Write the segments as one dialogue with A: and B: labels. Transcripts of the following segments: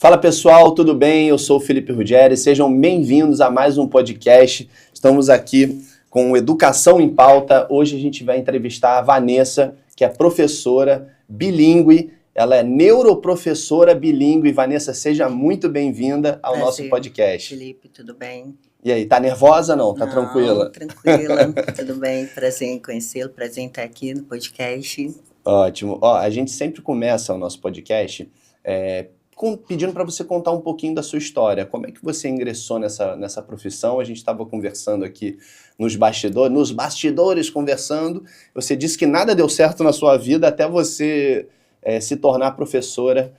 A: Fala pessoal, tudo bem? Eu sou o Felipe Ruggeri, sejam bem-vindos a mais um podcast. Estamos aqui com Educação em Pauta. Hoje a gente vai entrevistar a Vanessa, que é professora bilíngue. Ela é neuroprofessora bilíngue. Vanessa, seja muito bem-vinda ao nosso podcast.
B: Felipe, tudo bem?
A: E aí, tá nervosa ou não? Tá
B: Não,
A: tranquila?
B: Tranquila, tudo bem. Prazer em conhecê-lo, prazer em estar aqui no podcast.
A: Ótimo. Ó, a gente sempre começa o nosso podcast pedindo para você contar um pouquinho da sua história. Como é que você ingressou nessa profissão? A gente estava conversando aqui nos bastidores conversando. Você disse que nada deu certo na sua vida até você se tornar professora,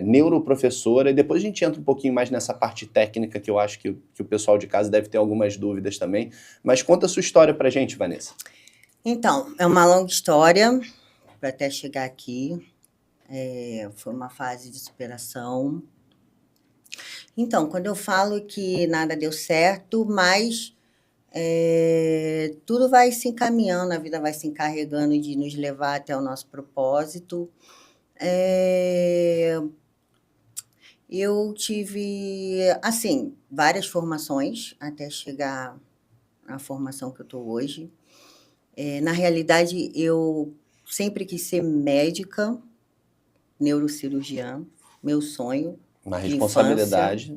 A: neuroprofessora. E depois a gente entra um pouquinho mais nessa parte técnica, que eu acho que o pessoal de casa deve ter algumas dúvidas também. Mas conta a sua história para a gente, Vanessa.
B: Então, é uma longa história para até chegar aqui. Foi uma fase de superação. Então, quando eu falo que nada deu certo, mas tudo vai se encaminhando, a vida vai se encarregando de nos levar até o nosso propósito. Eu tive, assim, várias formações até chegar à formação que eu estou hoje. Na realidade, eu sempre quis ser médica, neurocirurgiã, meu sonho.
A: Uma responsabilidade.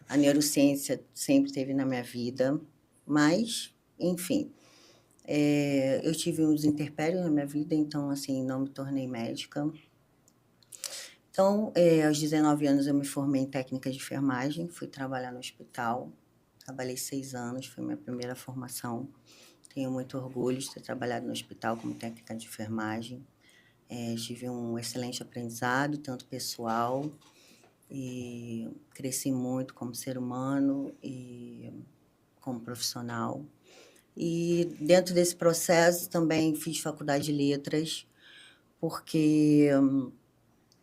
B: A neurociência sempre esteve na minha vida, mas, enfim, eu tive uns intempéries na minha vida, então, assim, não me tornei médica. Então, aos 19 anos, eu me formei em técnica de enfermagem, fui trabalhar no hospital, trabalhei 6 anos, foi minha primeira formação. Tenho muito orgulho de ter trabalhado no hospital como técnica de enfermagem. Tive um excelente aprendizado, tanto pessoal, e cresci muito como ser humano e como profissional. E dentro desse processo também fiz faculdade de letras, porque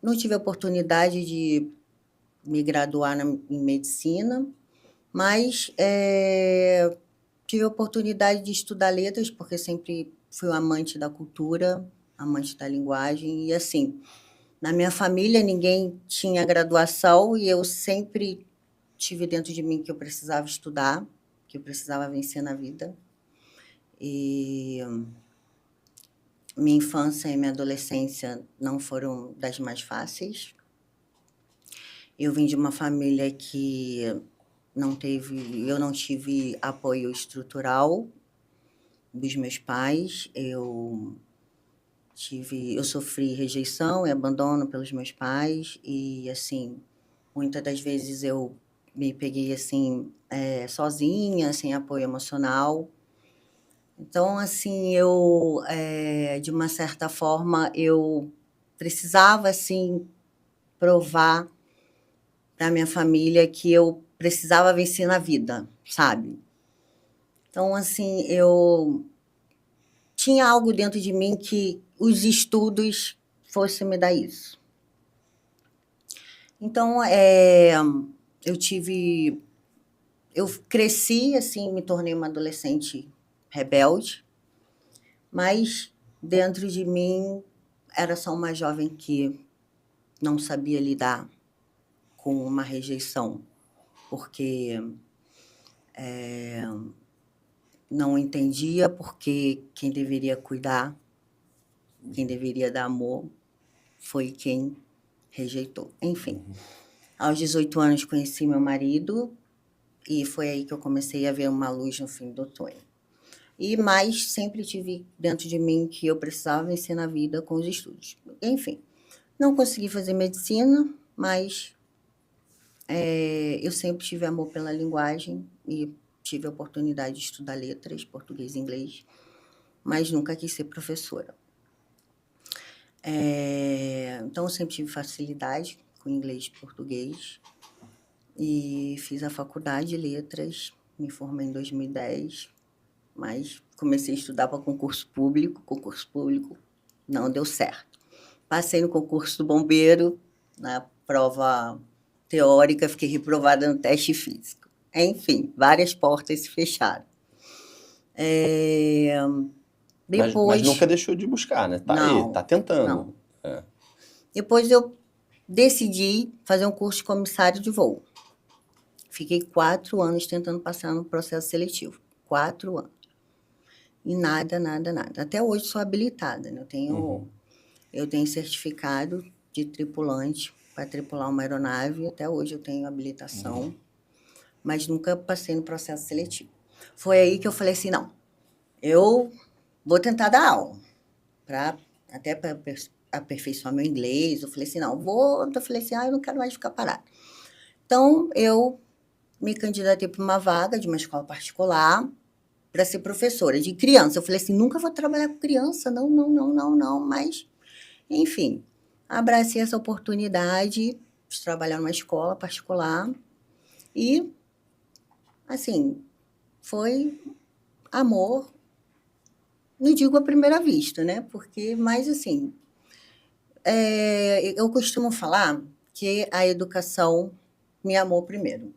B: não tive a oportunidade de me graduar em medicina, mas tive a oportunidade de estudar letras, porque sempre fui um amante da cultura, amante da linguagem, e assim, na minha família ninguém tinha graduação e eu sempre tive dentro de mim que eu precisava estudar, que eu precisava vencer na vida. E minha infância e minha adolescência não foram das mais fáceis. Eu vim de uma família que eu não tive apoio estrutural dos meus pais. Eu sofri rejeição e abandono pelos meus pais e, assim, muitas das vezes eu me peguei, assim, sozinha, sem apoio emocional. Então, assim, de uma certa forma, eu precisava, assim, provar para a minha família que eu precisava vencer na vida, sabe? Então, assim, eu tinha algo dentro de mim que os estudos fossem me dar isso. Então, eu cresci, assim, me tornei uma adolescente rebelde, mas dentro de mim era só uma jovem que não sabia lidar com uma rejeição, porque não entendia porque quem deveria cuidar, quem deveria dar amor, foi quem rejeitou. Enfim, aos 18 anos conheci meu marido e foi aí que eu comecei a ver uma luz no fim do túnel. Mas sempre tive dentro de mim que eu precisava vencer na vida com os estudos. Enfim, não consegui fazer medicina, mas eu sempre tive amor pela linguagem e tive a oportunidade de estudar letras, português e inglês, mas nunca quis ser professora. Então, eu sempre tive facilidade com inglês e português e fiz a faculdade de letras, me formei em 2010, mas comecei a estudar para concurso público não deu certo. Passei no concurso do bombeiro, na prova teórica, fiquei reprovada no teste físico. Enfim, várias portas se fecharam.
A: Mas nunca deixou de buscar, né? Tá
B: não,
A: aí, tá tentando.
B: Não. Depois eu decidi fazer um curso de comissário de voo. Fiquei 4 anos tentando passar no processo seletivo. 4 anos. E nada, nada, nada. Até hoje sou habilitada, né? Eu tenho certificado de tripulante para tripular uma aeronave. Até hoje eu tenho habilitação, mas nunca passei no processo seletivo. Foi aí que eu falei assim, não, eu vou tentar dar aula, até para aperfeiçoar meu inglês. Eu falei assim, não, eu falei assim, eu não quero mais ficar parada. Então, eu me candidatei para uma vaga de uma escola particular para ser professora de criança. Eu falei assim, nunca vou trabalhar com criança, não, não, não, não, não. Mas, enfim, abracei essa oportunidade de trabalhar numa escola particular e, assim, foi amor, não digo à primeira vista, né? Porque, mas assim, eu costumo falar que a educação me amou primeiro.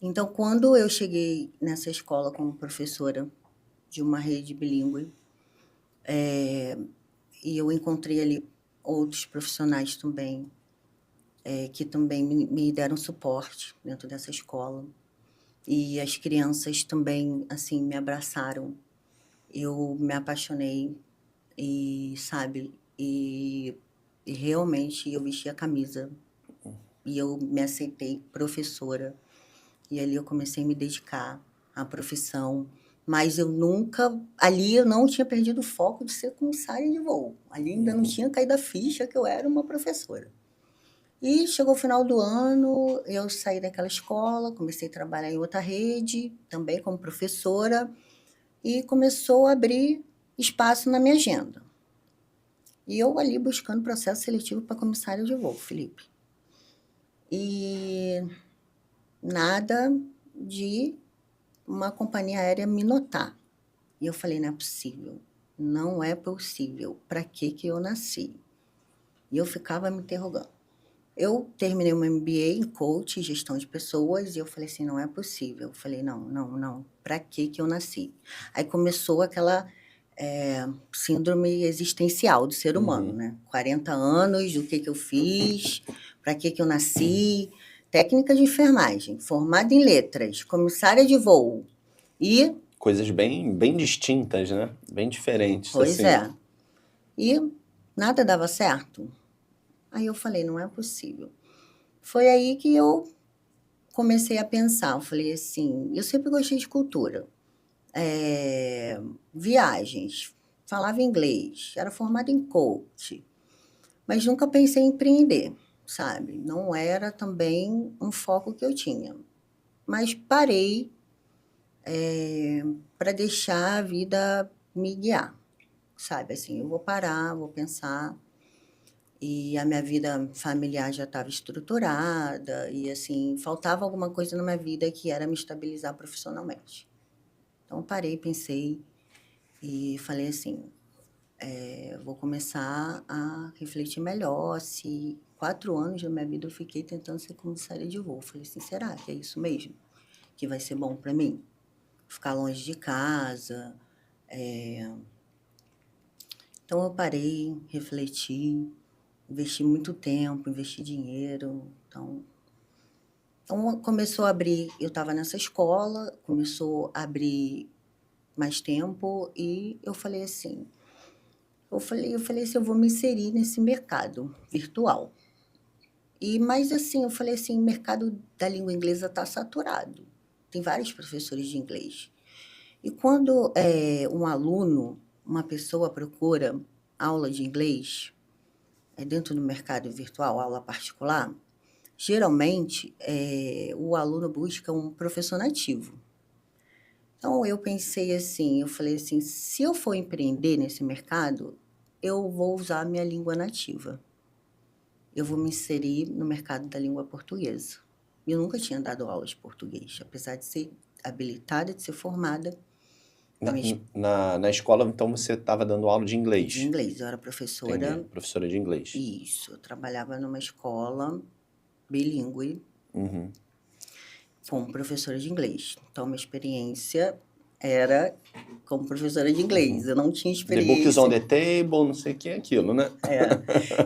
B: Então, quando eu cheguei nessa escola como professora de uma rede bilíngue, e eu encontrei ali outros profissionais também, que também me deram suporte dentro dessa escola. E as crianças também, assim, me abraçaram. Eu me apaixonei e, sabe, e realmente eu vesti a camisa e eu me aceitei professora. E ali eu comecei a me dedicar à profissão. Mas ali eu não tinha perdido o foco de ser comissária de voo. Ali ainda não tinha caído a ficha que eu era uma professora. E chegou o final do ano, eu saí daquela escola, comecei a trabalhar em outra rede, também como professora, e começou a abrir espaço na minha agenda. E eu ali buscando processo seletivo para comissária de voo, Felipe. E nada de uma companhia aérea me notar. E eu falei, não é possível, não é possível, para que eu nasci? E eu ficava me interrogando. Eu terminei uma MBA em coach, gestão de pessoas, e eu falei assim, não é possível. Eu falei, não, não, não, para que eu nasci? Aí começou aquela síndrome existencial do ser humano, né? 40 anos, o que eu fiz, para que eu nasci, técnica de enfermagem, formada em letras, comissária de voo e...
A: Coisas bem, bem distintas, né? Bem diferentes,
B: Pois
A: assim.
B: é. E nada dava certo. Aí eu falei, não é possível. Foi aí que eu comecei a pensar. Eu falei assim, eu sempre gostei de cultura. Viagens, falava inglês, era formada em coach, mas nunca pensei em empreender, sabe? Não era também um foco que eu tinha. Mas parei para deixar a vida me guiar, sabe? Assim, eu vou parar, vou pensar. E a minha vida familiar já estava estruturada e, assim, faltava alguma coisa na minha vida que era me estabilizar profissionalmente. Então, parei, pensei e falei assim, vou começar a refletir melhor se 4 anos da minha vida eu fiquei tentando ser comissária de voo. Falei assim, será que é isso mesmo que vai ser bom para mim? Ficar longe de casa. Então, eu parei, refleti, investi muito tempo, investi dinheiro. Então começou a abrir, eu estava nessa escola, começou a abrir mais tempo e eu falei assim, eu vou me inserir nesse mercado virtual. Mas assim, eu falei assim, o mercado da língua inglesa está saturado. Tem vários professores de inglês. E quando um aluno, uma pessoa procura aula de inglês, dentro do mercado virtual, aula particular, geralmente o aluno busca um professor nativo. Então, eu pensei assim, eu falei assim, se eu for empreender nesse mercado, eu vou usar a minha língua nativa. Eu vou me inserir no mercado da língua portuguesa. Eu nunca tinha dado aula de português, apesar de ser habilitada, de ser formada.
A: Na escola, então, você estava dando aula de inglês?
B: De inglês, eu era professora.
A: Entendi. Professora de inglês.
B: Isso, eu trabalhava numa escola bilíngue como professora de inglês. Então, minha experiência era como professora de inglês. Eu não tinha
A: The
B: experiência.
A: book is on the table, não sei o que é aquilo, né?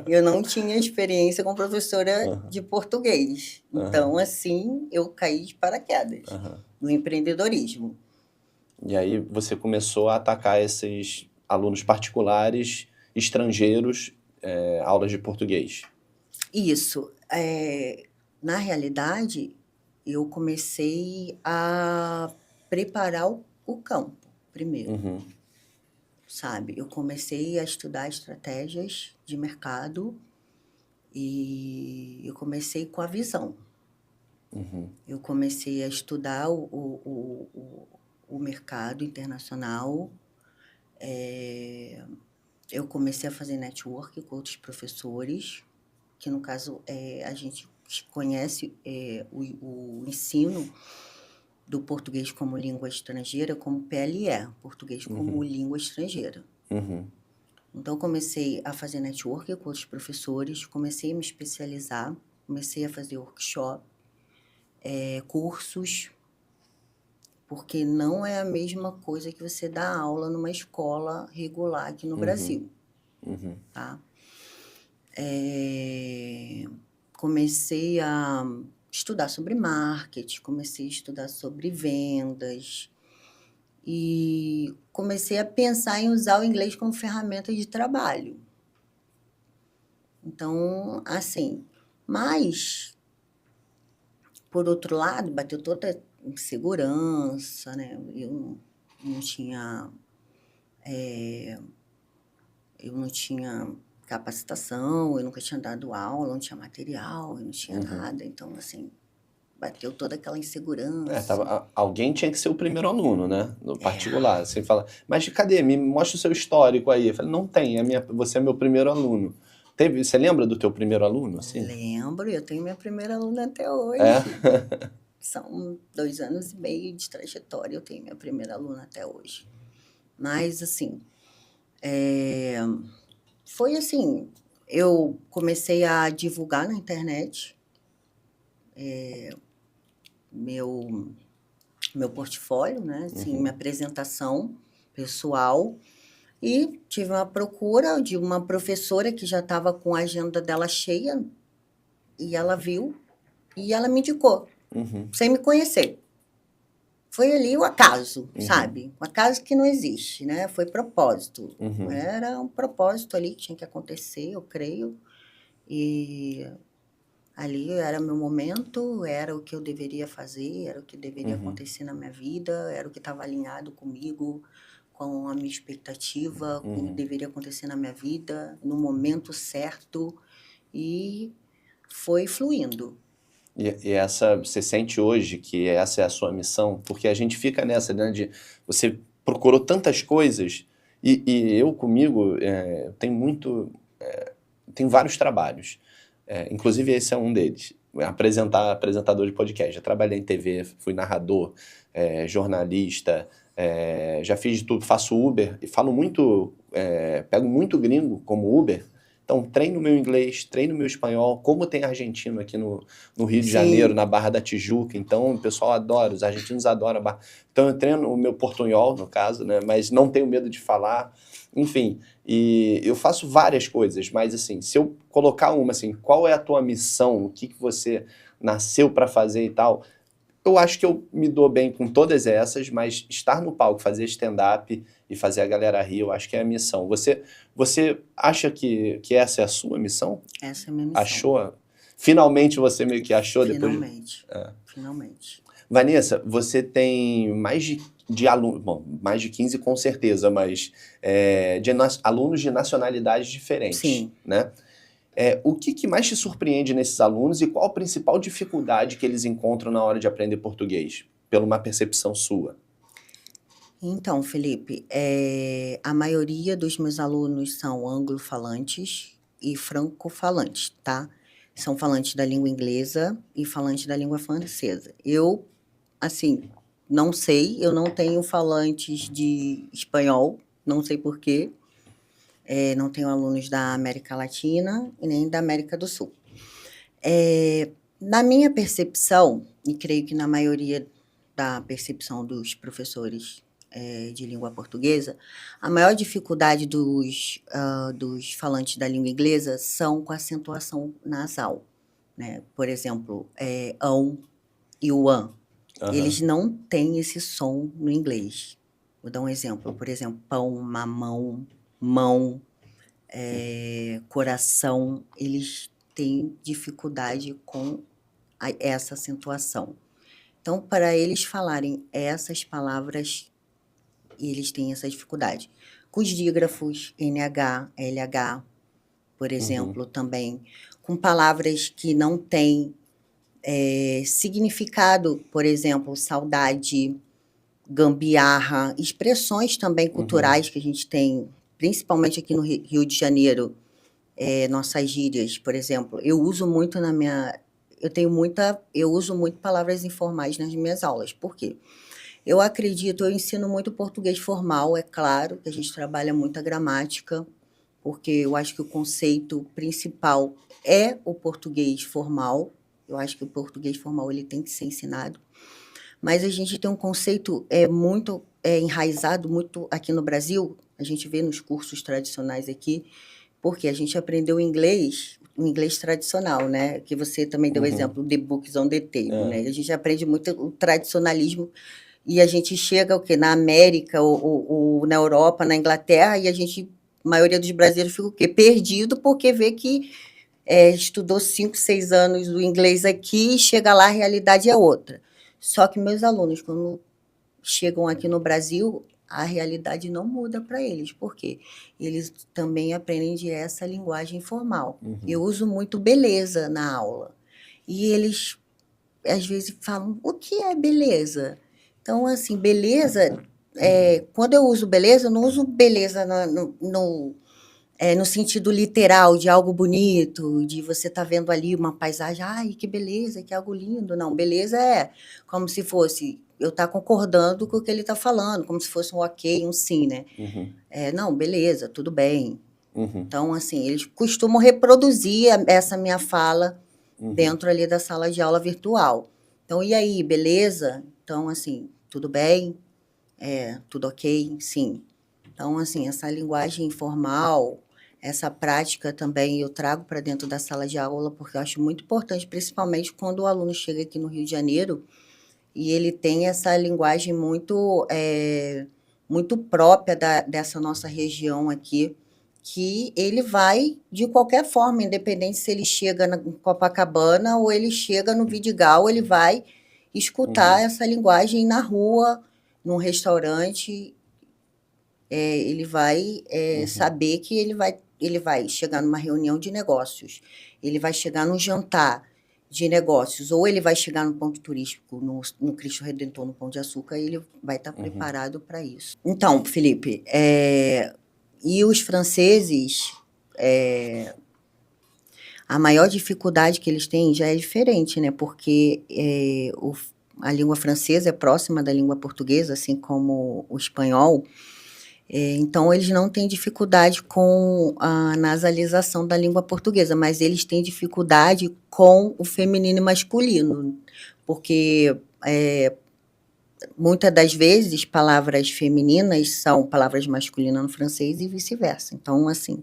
B: Eu não tinha experiência como professora de português. Então, assim, eu caí de paraquedas no empreendedorismo.
A: E aí você começou a atacar esses alunos particulares, estrangeiros, aulas de português.
B: Isso. Na realidade, eu comecei a preparar o campo primeiro, sabe? Eu comecei a estudar estratégias de mercado e eu comecei com a visão. Eu comecei a estudar o mercado internacional, eu comecei a fazer network com outros professores, que no caso a gente conhece o ensino do português como língua estrangeira como PLE, português como língua estrangeira. Então, eu comecei a fazer network com outros professores, comecei a me especializar, comecei a fazer workshop, cursos, porque não é a mesma coisa que você dar aula numa escola regular aqui no Brasil. Tá? Comecei a estudar sobre marketing, comecei a estudar sobre vendas e comecei a pensar em usar o inglês como ferramenta de trabalho. Então, assim, mas, por outro lado, bateu toda a insegurança, né? Eu não tinha capacitação, eu nunca tinha dado aula, não tinha material, eu não tinha nada. Então, assim, bateu toda aquela insegurança.
A: Alguém tinha que ser o primeiro aluno, né? No particular. Você fala, mas cadê? Me mostra o seu histórico aí. Eu falei, não tem, você é meu primeiro aluno. Você lembra do teu primeiro aluno? Assim?
B: Lembro, eu tenho minha primeira aluna até hoje. São 2 anos e meio de trajetória, eu tenho minha primeira aluna até hoje. Mas, assim, foi assim, eu comecei a divulgar na internet meu portfólio, né? Assim, minha apresentação pessoal. E tive uma procura de uma professora que já estava com a agenda dela cheia, e ela viu, e ela me indicou, sem me conhecer. Foi ali o acaso, sabe? Um acaso que não existe, né? Foi propósito. Era um propósito ali que tinha que acontecer, eu creio. E ali era meu momento, era o que eu deveria fazer, era o que deveria acontecer na minha vida, era o que estava alinhado comigo, com a minha expectativa, com o que deveria acontecer na minha vida, no momento certo, e foi fluindo.
A: E você sente hoje que essa é a sua missão? Porque a gente fica nessa, né, de você procurou tantas coisas, e eu comigo tenho vários trabalhos. Inclusive esse é um deles, apresentador de podcast. Já trabalhei em TV, fui narrador, jornalista, já fiz de tudo, faço Uber, e falo muito, pego muito gringo como Uber. Então, treino meu inglês, treino meu espanhol, como tem argentino aqui no Rio de Janeiro, na Barra da Tijuca. Então, o pessoal adora, os argentinos adoram a Barra. Então, eu treino o meu portunhol, no caso, né? Mas não tenho medo de falar. Enfim, e eu faço várias coisas, mas assim, se eu colocar uma assim, qual é a tua missão, o que você nasceu para fazer e tal, eu acho que eu me dou bem com todas essas, mas estar no palco, fazer stand-up e fazer a galera rir, eu acho que é a missão. Você acha que essa é a sua missão?
B: Essa é a minha missão.
A: Achou? Finalmente você meio que achou?
B: Finalmente, finalmente.
A: Vanessa, você tem mais de alunos, bom, mais de 15 com certeza, mas alunos de nacionalidades diferentes.
B: Sim.
A: Né? O que mais te surpreende nesses alunos e qual a principal dificuldade que eles encontram na hora de aprender português, pela uma percepção sua?
B: Então, Felipe, a maioria dos meus alunos são anglo-falantes e franco-falantes, tá? São falantes da língua inglesa e falantes da língua francesa. Eu, assim, não sei, eu não tenho falantes de espanhol, não sei por quê. Não tenho alunos da América Latina e nem da América do Sul. Na minha percepção, e creio que na maioria da percepção dos professores de língua portuguesa, a maior dificuldade dos falantes da língua inglesa são com a acentuação nasal, né? Por exemplo, ão e o an. Eles não têm esse som no inglês. Vou dar um exemplo. Por exemplo, pão, mamão, mão, coração. Eles têm dificuldade com essa acentuação. Então, para eles falarem essas palavras, eles têm essa dificuldade. Com os dígrafos, NH, LH, por exemplo, também. Com palavras que não têm significado, por exemplo, saudade, gambiarra, expressões também culturais que a gente tem, principalmente aqui no Rio de Janeiro, nossas gírias, por exemplo. Eu uso muito eu uso muito palavras informais nas minhas aulas. Por quê? Eu ensino muito português formal, é claro, que a gente trabalha muito a gramática, porque eu acho que o conceito principal é o português formal. Eu acho que o português formal ele tem que ser ensinado. Mas a gente tem um conceito muito enraizado, muito aqui no Brasil, a gente vê nos cursos tradicionais aqui, porque a gente aprendeu o inglês tradicional, né? Que você também deu o exemplo, the books on the table, né? A gente aprende muito o tradicionalismo e a gente chega o quê? Na América ou na Europa, na Inglaterra, e a maioria dos brasileiros fica o quê? Perdido, porque vê que estudou 5, 6 anos do inglês aqui e chega lá, a realidade é outra. Só que meus alunos, quando chegam aqui no Brasil, a realidade não muda para eles. Por quê? Eles também aprendem essa linguagem informal. Eu uso muito beleza na aula. E eles, às vezes, falam, o que é beleza? Então, assim, beleza... quando eu uso beleza, eu não uso beleza no sentido literal, de algo bonito, de você estar vendo ali uma paisagem, ai, que beleza, que algo lindo. Não, beleza é como se fosse eu estar concordando com o que ele está falando, como se fosse um ok, um sim, né? Não, beleza, tudo bem. Então, assim, eles costumam reproduzir essa minha fala dentro ali da sala de aula virtual. Então, e aí, beleza? Então, assim, tudo bem? Tudo ok? Sim. Então, assim, essa linguagem informal, essa prática também eu trago para dentro da sala de aula, porque eu acho muito importante, principalmente quando o aluno chega aqui no Rio de Janeiro e ele tem essa linguagem muito própria dessa nossa região aqui, que ele vai, de qualquer forma, independente se ele chega na Copacabana ou ele chega no Vidigal, ele vai escutar essa linguagem na rua, num restaurante, ele vai saber que ele vai chegar numa reunião de negócios, ele vai chegar num jantar de negócios, ou ele vai chegar no ponto turístico, no Cristo Redentor, no Pão de Açúcar, e ele vai estar preparado para isso. Então, Felipe, e os franceses, a maior dificuldade que eles têm já é diferente, né? Porque a língua francesa é próxima da língua portuguesa, assim como o espanhol. Então, eles não têm dificuldade com a nasalização da língua portuguesa, mas eles têm dificuldade com o feminino e masculino, porque muitas das vezes palavras femininas são palavras masculinas no francês e vice-versa. Então, assim,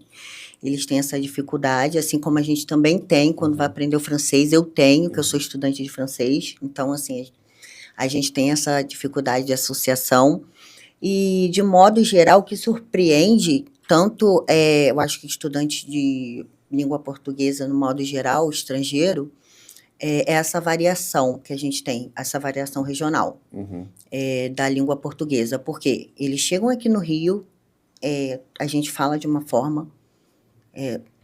B: eles têm essa dificuldade, assim como a gente também tem quando vai aprender o francês. Eu tenho, que eu sou estudante de francês, então, assim, a gente tem essa dificuldade de associação. E, de modo geral, o que surpreende, tanto, eu acho que estudantes de língua portuguesa, no modo geral, estrangeiro, é essa variação que a gente tem, essa variação regional da língua portuguesa. Porque eles chegam aqui no Rio, a gente fala de uma forma,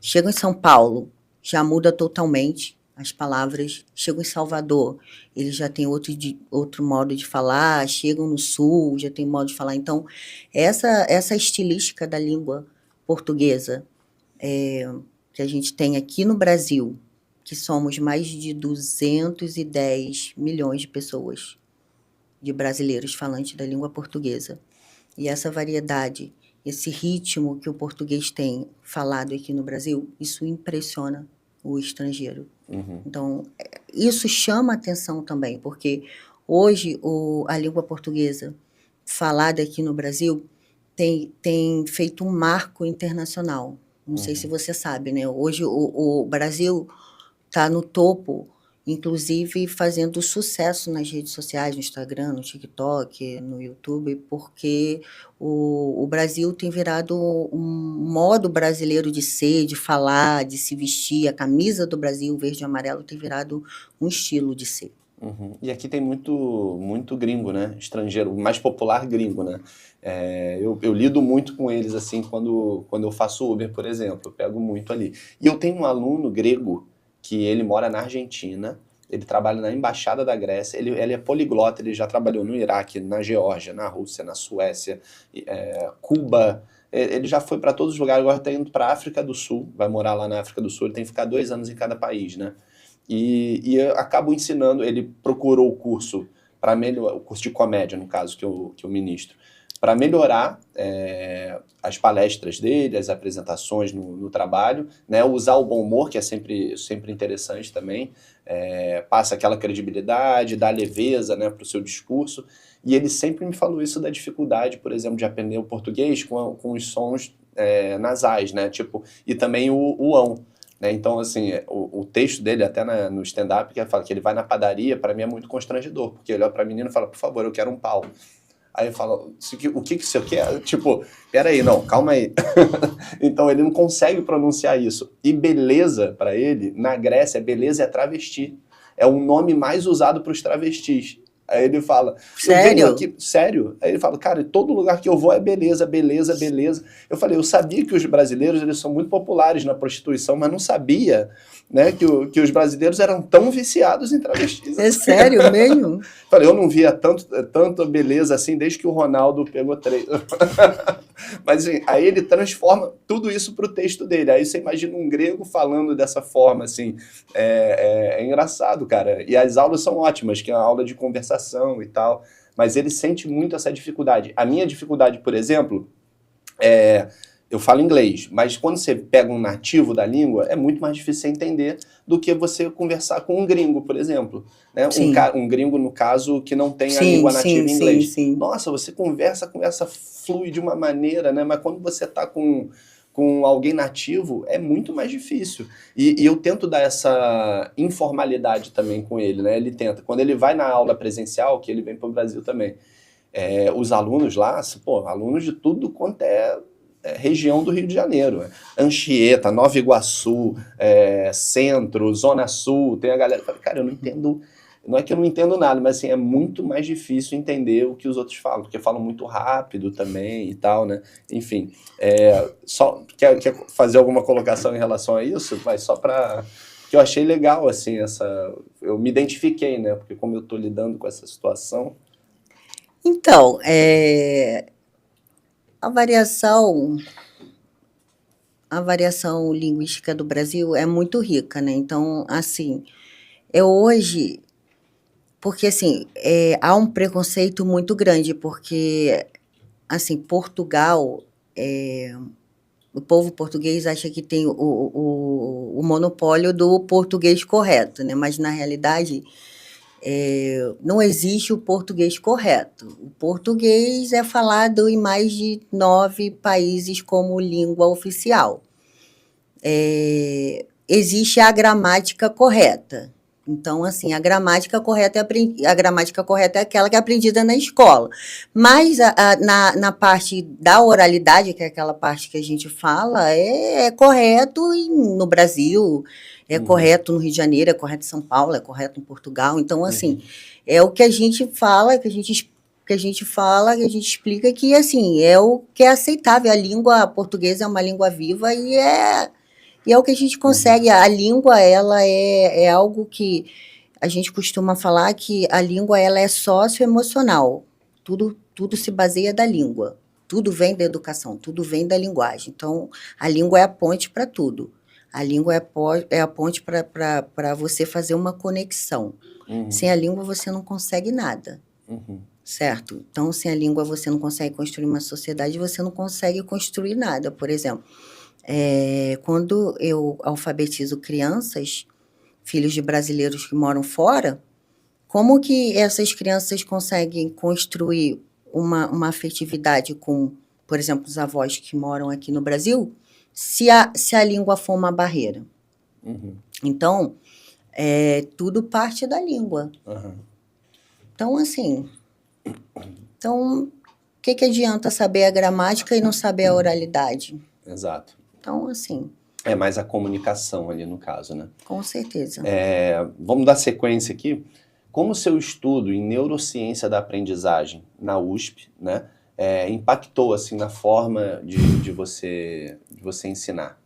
B: chegam em São Paulo, já muda totalmente as palavras, chegam em Salvador, eles já têm outro modo de falar, chegam no Sul, já tem modo de falar. Então, essa estilística da língua portuguesa que a gente tem aqui no Brasil, que somos mais de 210 milhões de pessoas, de brasileiros falantes da língua portuguesa, e essa variedade, esse ritmo que o português tem falado aqui no Brasil, isso impressiona o estrangeiro. Então, isso chama atenção também, porque hoje a língua portuguesa falada aqui no Brasil tem feito um marco internacional. Não sei se você sabe, né? Hoje o Brasil está no topo, inclusive fazendo sucesso nas redes sociais, no Instagram, no TikTok, no YouTube, porque o Brasil tem virado um modo brasileiro de ser, de falar, de se vestir. A camisa do Brasil, verde e amarelo, tem virado um estilo de ser.
A: Uhum. E aqui tem muito gringo, né? Estrangeiro, mais popular gringo, né? Eu lido muito com eles, assim, quando eu faço Uber, por exemplo. Eu pego muito ali. E eu tenho um aluno grego que ele mora na Argentina, ele trabalha na Embaixada da Grécia, ele é poliglota, ele já trabalhou no Iraque, na Geórgia, na Rússia, na Suécia, Cuba. Ele já foi para todos os lugares, agora está indo para a África do Sul, vai morar lá na África do Sul, ele tem que ficar 2 anos em cada país, né? E eu acabo ensinando, ele procurou o curso para melhorar, o curso de comédia, no caso, que eu ministro, para melhorar as palestras dele, as apresentações no trabalho, né, usar o bom humor, que é sempre interessante também, passa aquela credibilidade, dá leveza, né, para o seu discurso, e ele sempre me falou isso da dificuldade, por exemplo, de aprender o português com os sons nasais, né, tipo, e também o ão. Né? Então, assim, o texto dele, até no stand-up, que fala que ele vai na padaria, para mim é muito constrangedor, porque ele olha para a menina e fala, por favor, eu quero um pau. Aí ele fala, o que você quer? Tipo, peraí, não, calma aí. Então ele não consegue pronunciar isso. E beleza, para ele, na Grécia, beleza é travesti. É o nome mais usado para os travestis. Aí ele fala,
B: Sério?
A: aqui, sério? Aí ele fala, cara, todo lugar que eu vou é beleza, beleza, beleza. Eu falei, eu sabia que os brasileiros eles são muito populares na prostituição, mas não sabia, né, que os brasileiros eram tão viciados em travestis.
B: É sério mesmo?
A: Falei, eu não via tanta beleza assim desde que o Ronaldo pegou 3. Mas assim, aí ele transforma tudo isso para o texto dele. Aí você imagina um grego falando dessa forma, assim. É engraçado, cara. E as aulas são ótimas, que é uma aula de conversação e tal. Mas ele sente muito essa dificuldade. A minha dificuldade, por exemplo, eu falo inglês, mas quando você pega um nativo da língua, é muito mais difícil você entender do que você conversar com um gringo, por exemplo. Né? Um gringo, no caso, que não tem a língua nativa em inglês.
B: Sim.
A: Nossa, você conversa flui de uma maneira, né? Mas quando você está com alguém nativo, é muito mais difícil. E eu tento dar essa informalidade também com ele, né? Ele tenta. Quando ele vai na aula presencial, que ele vem para o Brasil também, os alunos lá, pô, alunos de tudo quanto região do Rio de Janeiro. Anchieta, Nova Iguaçu, Centro, Zona Sul, tem a galera que fala, cara, eu não entendo, não é que eu não entendo nada, mas assim, é muito mais difícil entender o que os outros falam, porque falam muito rápido também e tal, né? Enfim, quer fazer alguma colocação em relação a isso? Mas só para... que eu achei legal, assim, eu me identifiquei, né? Porque como eu tô lidando com essa situação...
B: Então, a variação linguística do Brasil é muito rica, né? Então, assim, hoje, porque assim, há um preconceito muito grande, porque, assim, Portugal, o povo português acha que tem o monopólio do português correto, né? Mas, na realidade, não existe o português correto. O português é falado em mais de 9 países como língua oficial. Existe a gramática correta. Então, assim, a gramática correta é aquela que é aprendida na escola. Mas na parte da oralidade, que é aquela parte que a gente fala, é correto no Brasil, é correto no Rio de Janeiro, é correto em São Paulo, é correto em Portugal. Então, assim, é o que a gente fala, que a gente explica que, assim, é o que é aceitável. A língua portuguesa é uma língua viva e é o que a gente consegue. A língua, ela é algo que a gente costuma falar, que a língua ela é socioemocional. Tudo se baseia da língua. Tudo vem da educação, tudo vem da linguagem. Então, a língua é a ponte para tudo. A língua é a ponte para você fazer uma conexão. Sem a língua, você não consegue nada. Certo? Então, sem a língua, você não consegue construir uma sociedade, você não consegue construir nada. Por exemplo, quando eu alfabetizo crianças, filhos de brasileiros que moram fora, como que essas crianças conseguem construir uma afetividade com, por exemplo, os avós que moram aqui no Brasil, se a língua for uma barreira.
A: Uhum.
B: Então, tudo parte da língua.
A: Uhum.
B: Então, assim, o que adianta saber a gramática e não saber a oralidade?
A: Exato.
B: Então, assim...
A: É mais a comunicação ali no caso, né?
B: Com certeza.
A: Vamos dar sequência aqui. Como o seu estudo em neurociência da aprendizagem na USP, né, impactou assim na forma de você ensinar?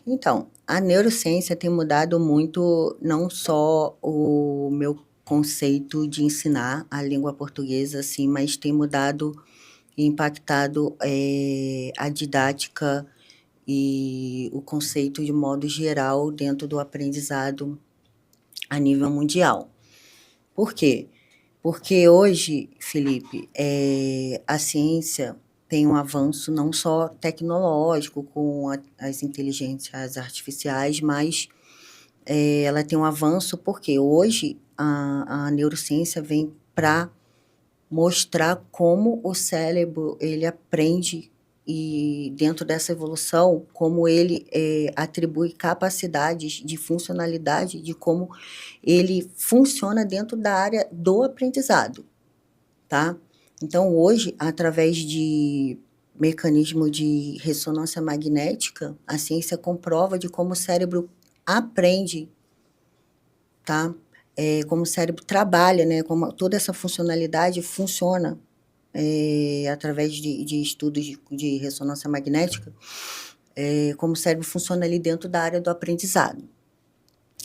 B: Então, a neurociência tem mudado muito, não só o meu conceito de ensinar a língua portuguesa, assim, mas tem mudado e impactado a didática e o conceito de modo geral dentro do aprendizado a nível mundial. Por quê? Porque hoje, Felipe, a ciência tem um avanço não só tecnológico com as inteligências artificiais, mas ela tem um avanço porque hoje a neurociência vem para mostrar como o cérebro ele aprende e dentro dessa evolução, como ele atribui capacidades de funcionalidade, de como ele funciona dentro da área do aprendizado, tá? Então, hoje, através de mecanismo de ressonância magnética, a ciência comprova de como o cérebro aprende, tá? Como o cérebro trabalha, né? Como toda essa funcionalidade funciona através de estudos de ressonância magnética, como o cérebro funciona ali dentro da área do aprendizado.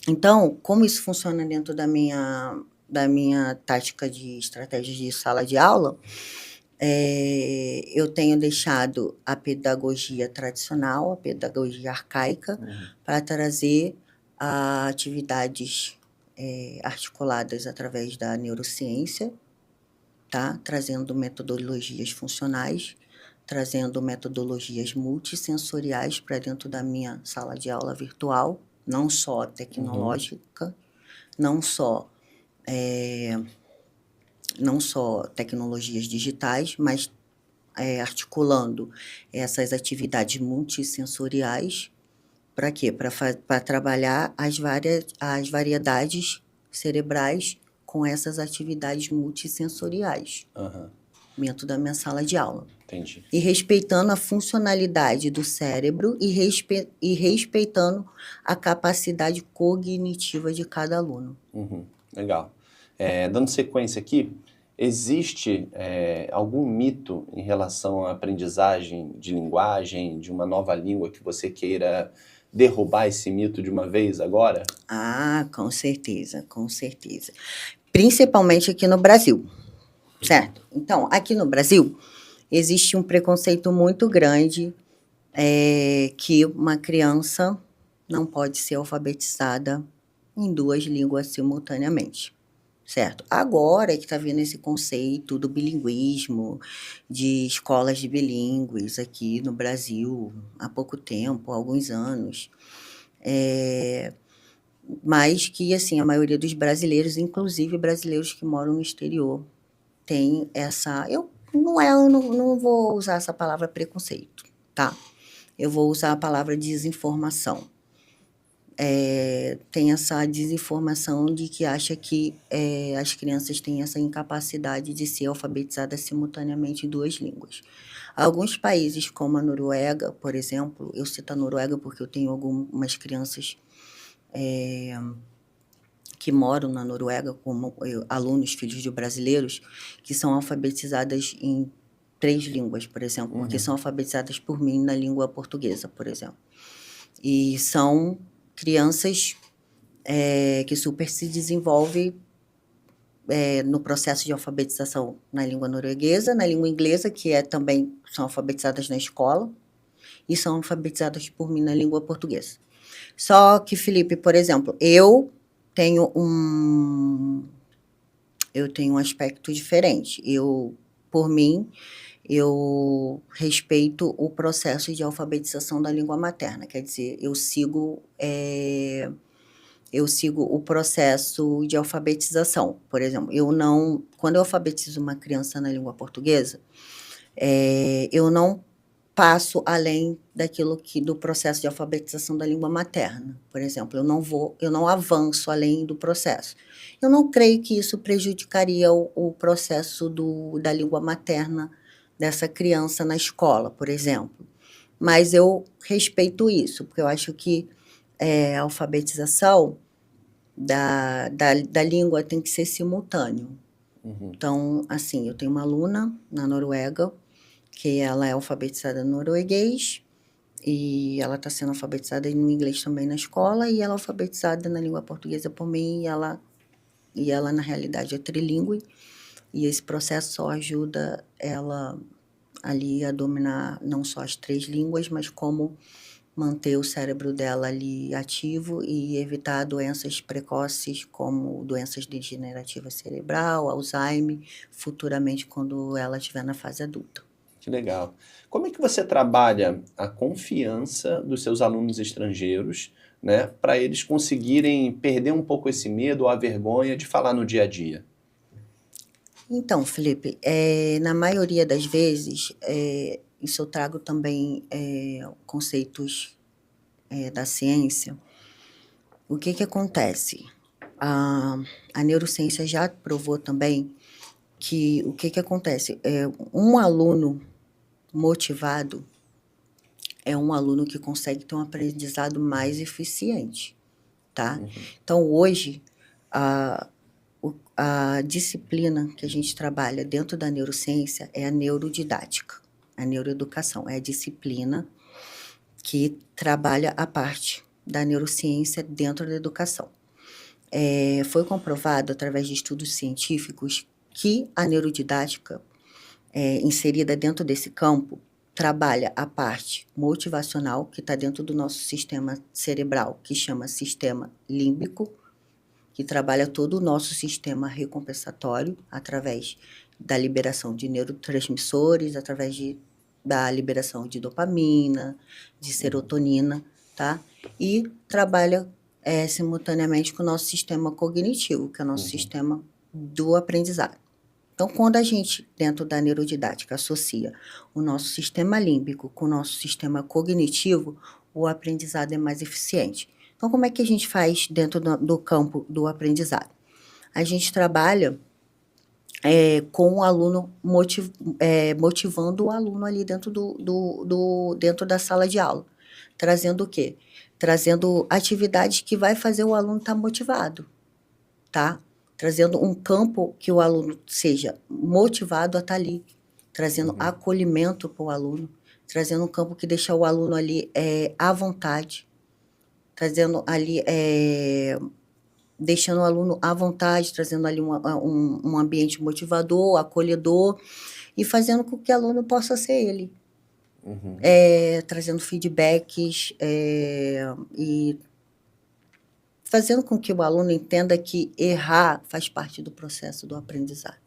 B: Então, como isso funciona dentro da minha tática de estratégia de sala de aula, eu tenho deixado a pedagogia tradicional, a pedagogia arcaica, para trazer atividades articuladas através da neurociência, tá? Trazendo metodologias funcionais, trazendo metodologias multissensoriais para dentro da minha sala de aula virtual, não só tecnológica, não só tecnologias digitais, mas articulando essas atividades multissensoriais. Para quê? Para trabalhar as variedades cerebrais com essas atividades multissensoriais dentro da minha sala de aula.
A: Entendi.
B: E respeitando a funcionalidade do cérebro e respeitando a capacidade cognitiva de cada aluno.
A: Legal. Dando sequência aqui, existe algum mito em relação à aprendizagem de linguagem, de uma nova língua que você queira derrubar esse mito de uma vez agora?
B: Ah, com certeza, com certeza. Principalmente aqui no Brasil, certo? Então, aqui no Brasil, existe um preconceito muito grande que uma criança não pode ser alfabetizada em 2 línguas simultaneamente, certo? Agora que está vindo esse conceito do bilinguismo, de escolas de bilíngues aqui no Brasil, há pouco tempo, há alguns anos, mas que, assim, a maioria dos brasileiros, inclusive brasileiros que moram no exterior, tem essa... Eu não vou usar essa palavra preconceito, tá? Eu vou usar a palavra desinformação. Tem essa desinformação de que acha que as crianças têm essa incapacidade de ser alfabetizadas simultaneamente em 2 línguas. Alguns países, como a Noruega, por exemplo, eu cito a Noruega porque eu tenho algumas crianças que moram na Noruega, como alunos, filhos de brasileiros, que são alfabetizadas em 3 línguas, por exemplo, porque são alfabetizadas por mim na língua portuguesa, por exemplo. E são crianças que super se desenvolvem no processo de alfabetização na língua norueguesa, na língua inglesa, que também são alfabetizadas na escola, e são alfabetizadas por mim na língua portuguesa. Só que, Felipe, por exemplo, eu tenho um aspecto diferente. Por mim, eu respeito o processo de alfabetização da língua materna, quer dizer, eu sigo eu sigo o processo de alfabetização. Por exemplo, quando eu alfabetizo uma criança na língua portuguesa, eu não passo além do processo de alfabetização da língua materna. Por exemplo, eu não avanço além do processo. Eu não creio que isso prejudicaria o processo da língua materna dessa criança na escola, por exemplo. Mas eu respeito isso, porque eu acho que a alfabetização da língua tem que ser simultâneo. Então, assim, eu tenho uma aluna na Noruega, que ela é alfabetizada no norueguês, e ela está sendo alfabetizada no inglês também na escola, e ela é alfabetizada na língua portuguesa por mim, e ela na realidade, é trilíngue, e esse processo só ajuda ela ali a dominar não só as 3 línguas, mas como manter o cérebro dela ali ativo e evitar doenças precoces, como doenças degenerativas cerebral, Alzheimer, futuramente quando ela estiver na fase adulta.
A: Que legal. Como é que você trabalha a confiança dos seus alunos estrangeiros, né, para eles conseguirem perder um pouco esse medo ou a vergonha de falar no dia a dia?
B: Então, Felipe, na maioria das vezes, isso eu trago também conceitos da ciência. O que acontece? A neurociência já provou também que o que acontece? Um aluno motivado é um aluno que consegue ter um aprendizado mais eficiente, tá? Então, hoje, a disciplina que a gente trabalha dentro da neurociência é a neurodidática, a neuroeducação. É a disciplina que trabalha a parte da neurociência dentro da educação. Foi comprovado, através de estudos científicos, que a neurodidática, inserida dentro desse campo, trabalha a parte motivacional, que está dentro do nosso sistema cerebral, que chama sistema límbico, que trabalha todo o nosso sistema recompensatório, através da liberação de neurotransmissores, através da liberação de dopamina, de serotonina, tá? E trabalha simultaneamente com o nosso sistema cognitivo, que é o nosso sistema do aprendizado. Então, quando a gente, dentro da neurodidática, associa o nosso sistema límbico com o nosso sistema cognitivo, o aprendizado é mais eficiente. Então, como é que a gente faz dentro do campo do aprendizado? A gente trabalha com o aluno, motivando o aluno ali dentro dentro da sala de aula. Trazendo o quê? Trazendo atividades que vai fazer o aluno estar motivado, tá? Trazendo um campo que o aluno seja motivado a estar ali, trazendo acolhimento para o aluno, trazendo um campo que deixa o aluno ali à vontade, trazendo ali, deixando o aluno à vontade, trazendo ali um ambiente motivador, acolhedor, e fazendo com que o aluno possa ser ele. Trazendo feedbacks e fazendo com que o aluno entenda que errar faz parte do processo do aprendizado.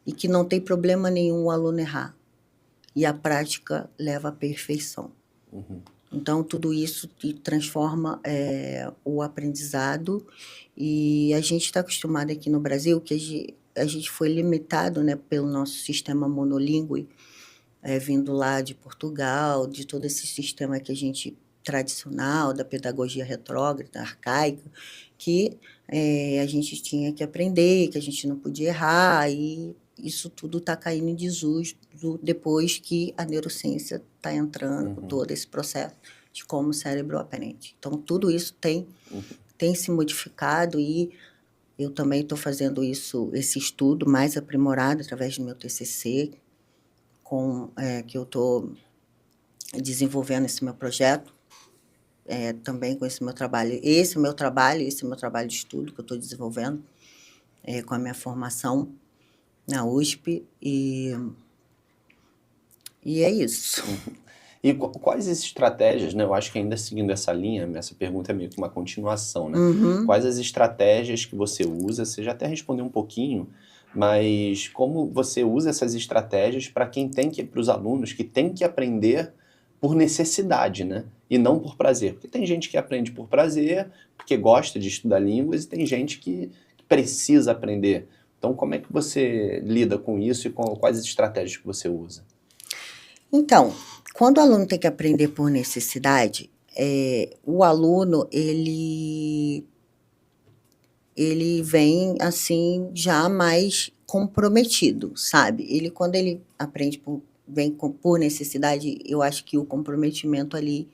B: E que não tem problema nenhum o aluno errar. E a prática leva à perfeição. Então, tudo isso transforma o aprendizado. E a gente está acostumado aqui no Brasil, que a gente foi limitado, né, pelo nosso sistema monolíngue, vindo lá de Portugal, de todo esse sistema que a gente tradicional, da pedagogia retrógrada, arcaica, que a gente tinha que aprender, que a gente não podia errar, e isso tudo está caindo em desuso depois que a neurociência está entrando com todo esse processo de como o cérebro aprende. Então, tudo isso tem se modificado, e eu também estou fazendo esse estudo mais aprimorado através do meu TCC, que eu estou desenvolvendo esse meu projeto, também com esse meu trabalho. Esse é o meu trabalho de estudo que eu estou desenvolvendo com a minha formação na USP, e é isso.
A: E quais as estratégias, né? Eu acho que ainda seguindo essa linha, essa pergunta é meio que uma continuação, né? Quais as estratégias que você usa? Você já até respondeu um pouquinho, mas como você usa essas estratégias para os alunos que têm que aprender por necessidade, né? E não por prazer. Porque tem gente que aprende por prazer, porque gosta de estudar línguas, e tem gente que precisa aprender. Então, como é que você lida com isso e quais estratégias que você usa?
B: Então, quando o aluno tem que aprender por necessidade, o aluno, ele vem, assim, já mais comprometido, sabe? Quando ele aprende por necessidade, eu acho que o comprometimento ali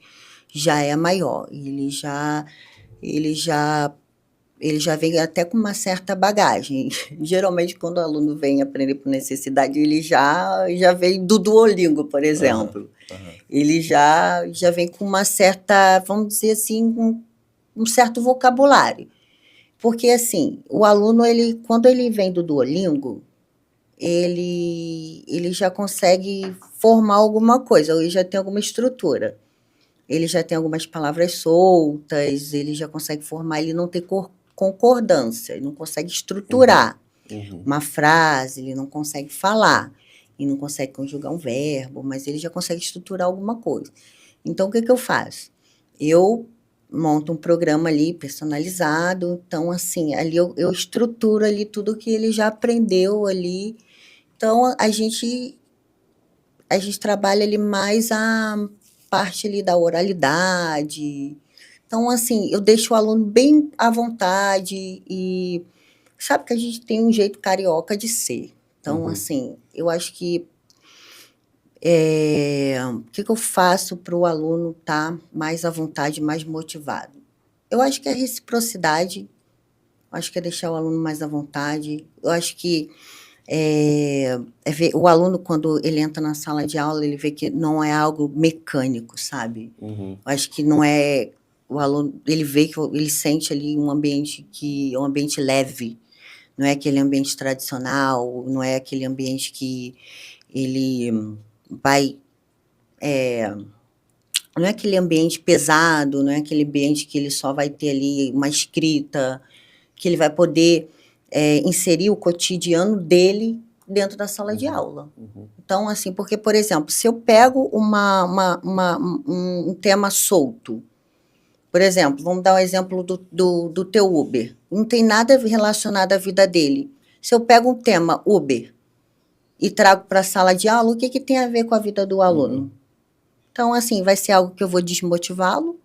B: já é maior. Ele já ele já vem até com uma certa bagagem. Geralmente, quando o aluno vem aprender por necessidade, ele já vem do Duolingo, por exemplo. Ele já vem com uma certa, vamos dizer assim, um certo vocabulário. Porque, assim, o aluno, quando ele vem do Duolingo, ele já consegue formar alguma coisa, ou ele já tem alguma estrutura. Ele já tem algumas palavras soltas, ele já consegue formar, ele não tem concordância, ele não consegue estruturar uma frase, ele não consegue falar, ele não consegue conjugar um verbo, mas ele já consegue estruturar alguma coisa. Então, o que eu faço? Eu monto um programa ali personalizado, então, assim, ali eu estruturo ali tudo que ele já aprendeu ali. Então, a gente trabalha ali mais a parte ali da oralidade. Então, assim, eu deixo o aluno bem à vontade e sabe que a gente tem um jeito carioca de ser. Então, assim, eu acho que o que eu faço para o aluno estar mais à vontade, mais motivado? Eu acho que é reciprocidade, acho que é deixar o aluno mais à vontade, eu acho que ver, o aluno, quando ele entra na sala de aula, ele vê que não é algo mecânico, sabe? Eu acho que não é... O aluno, ele vê que ele sente ali um ambiente um ambiente leve, não é aquele ambiente tradicional, não é aquele ambiente que ele vai... não é aquele ambiente pesado, não é aquele ambiente que ele só vai ter ali uma escrita, que ele vai poder inserir o cotidiano dele dentro da sala de aula. Então, assim, porque, por exemplo, se eu pego um tema solto, por exemplo, vamos dar um exemplo do teu Uber, não tem nada relacionado à vida dele. Se eu pego um tema Uber e trago para a sala de aula, o que tem a ver com a vida do aluno? Então, assim, vai ser algo que eu vou desmotivá-lo,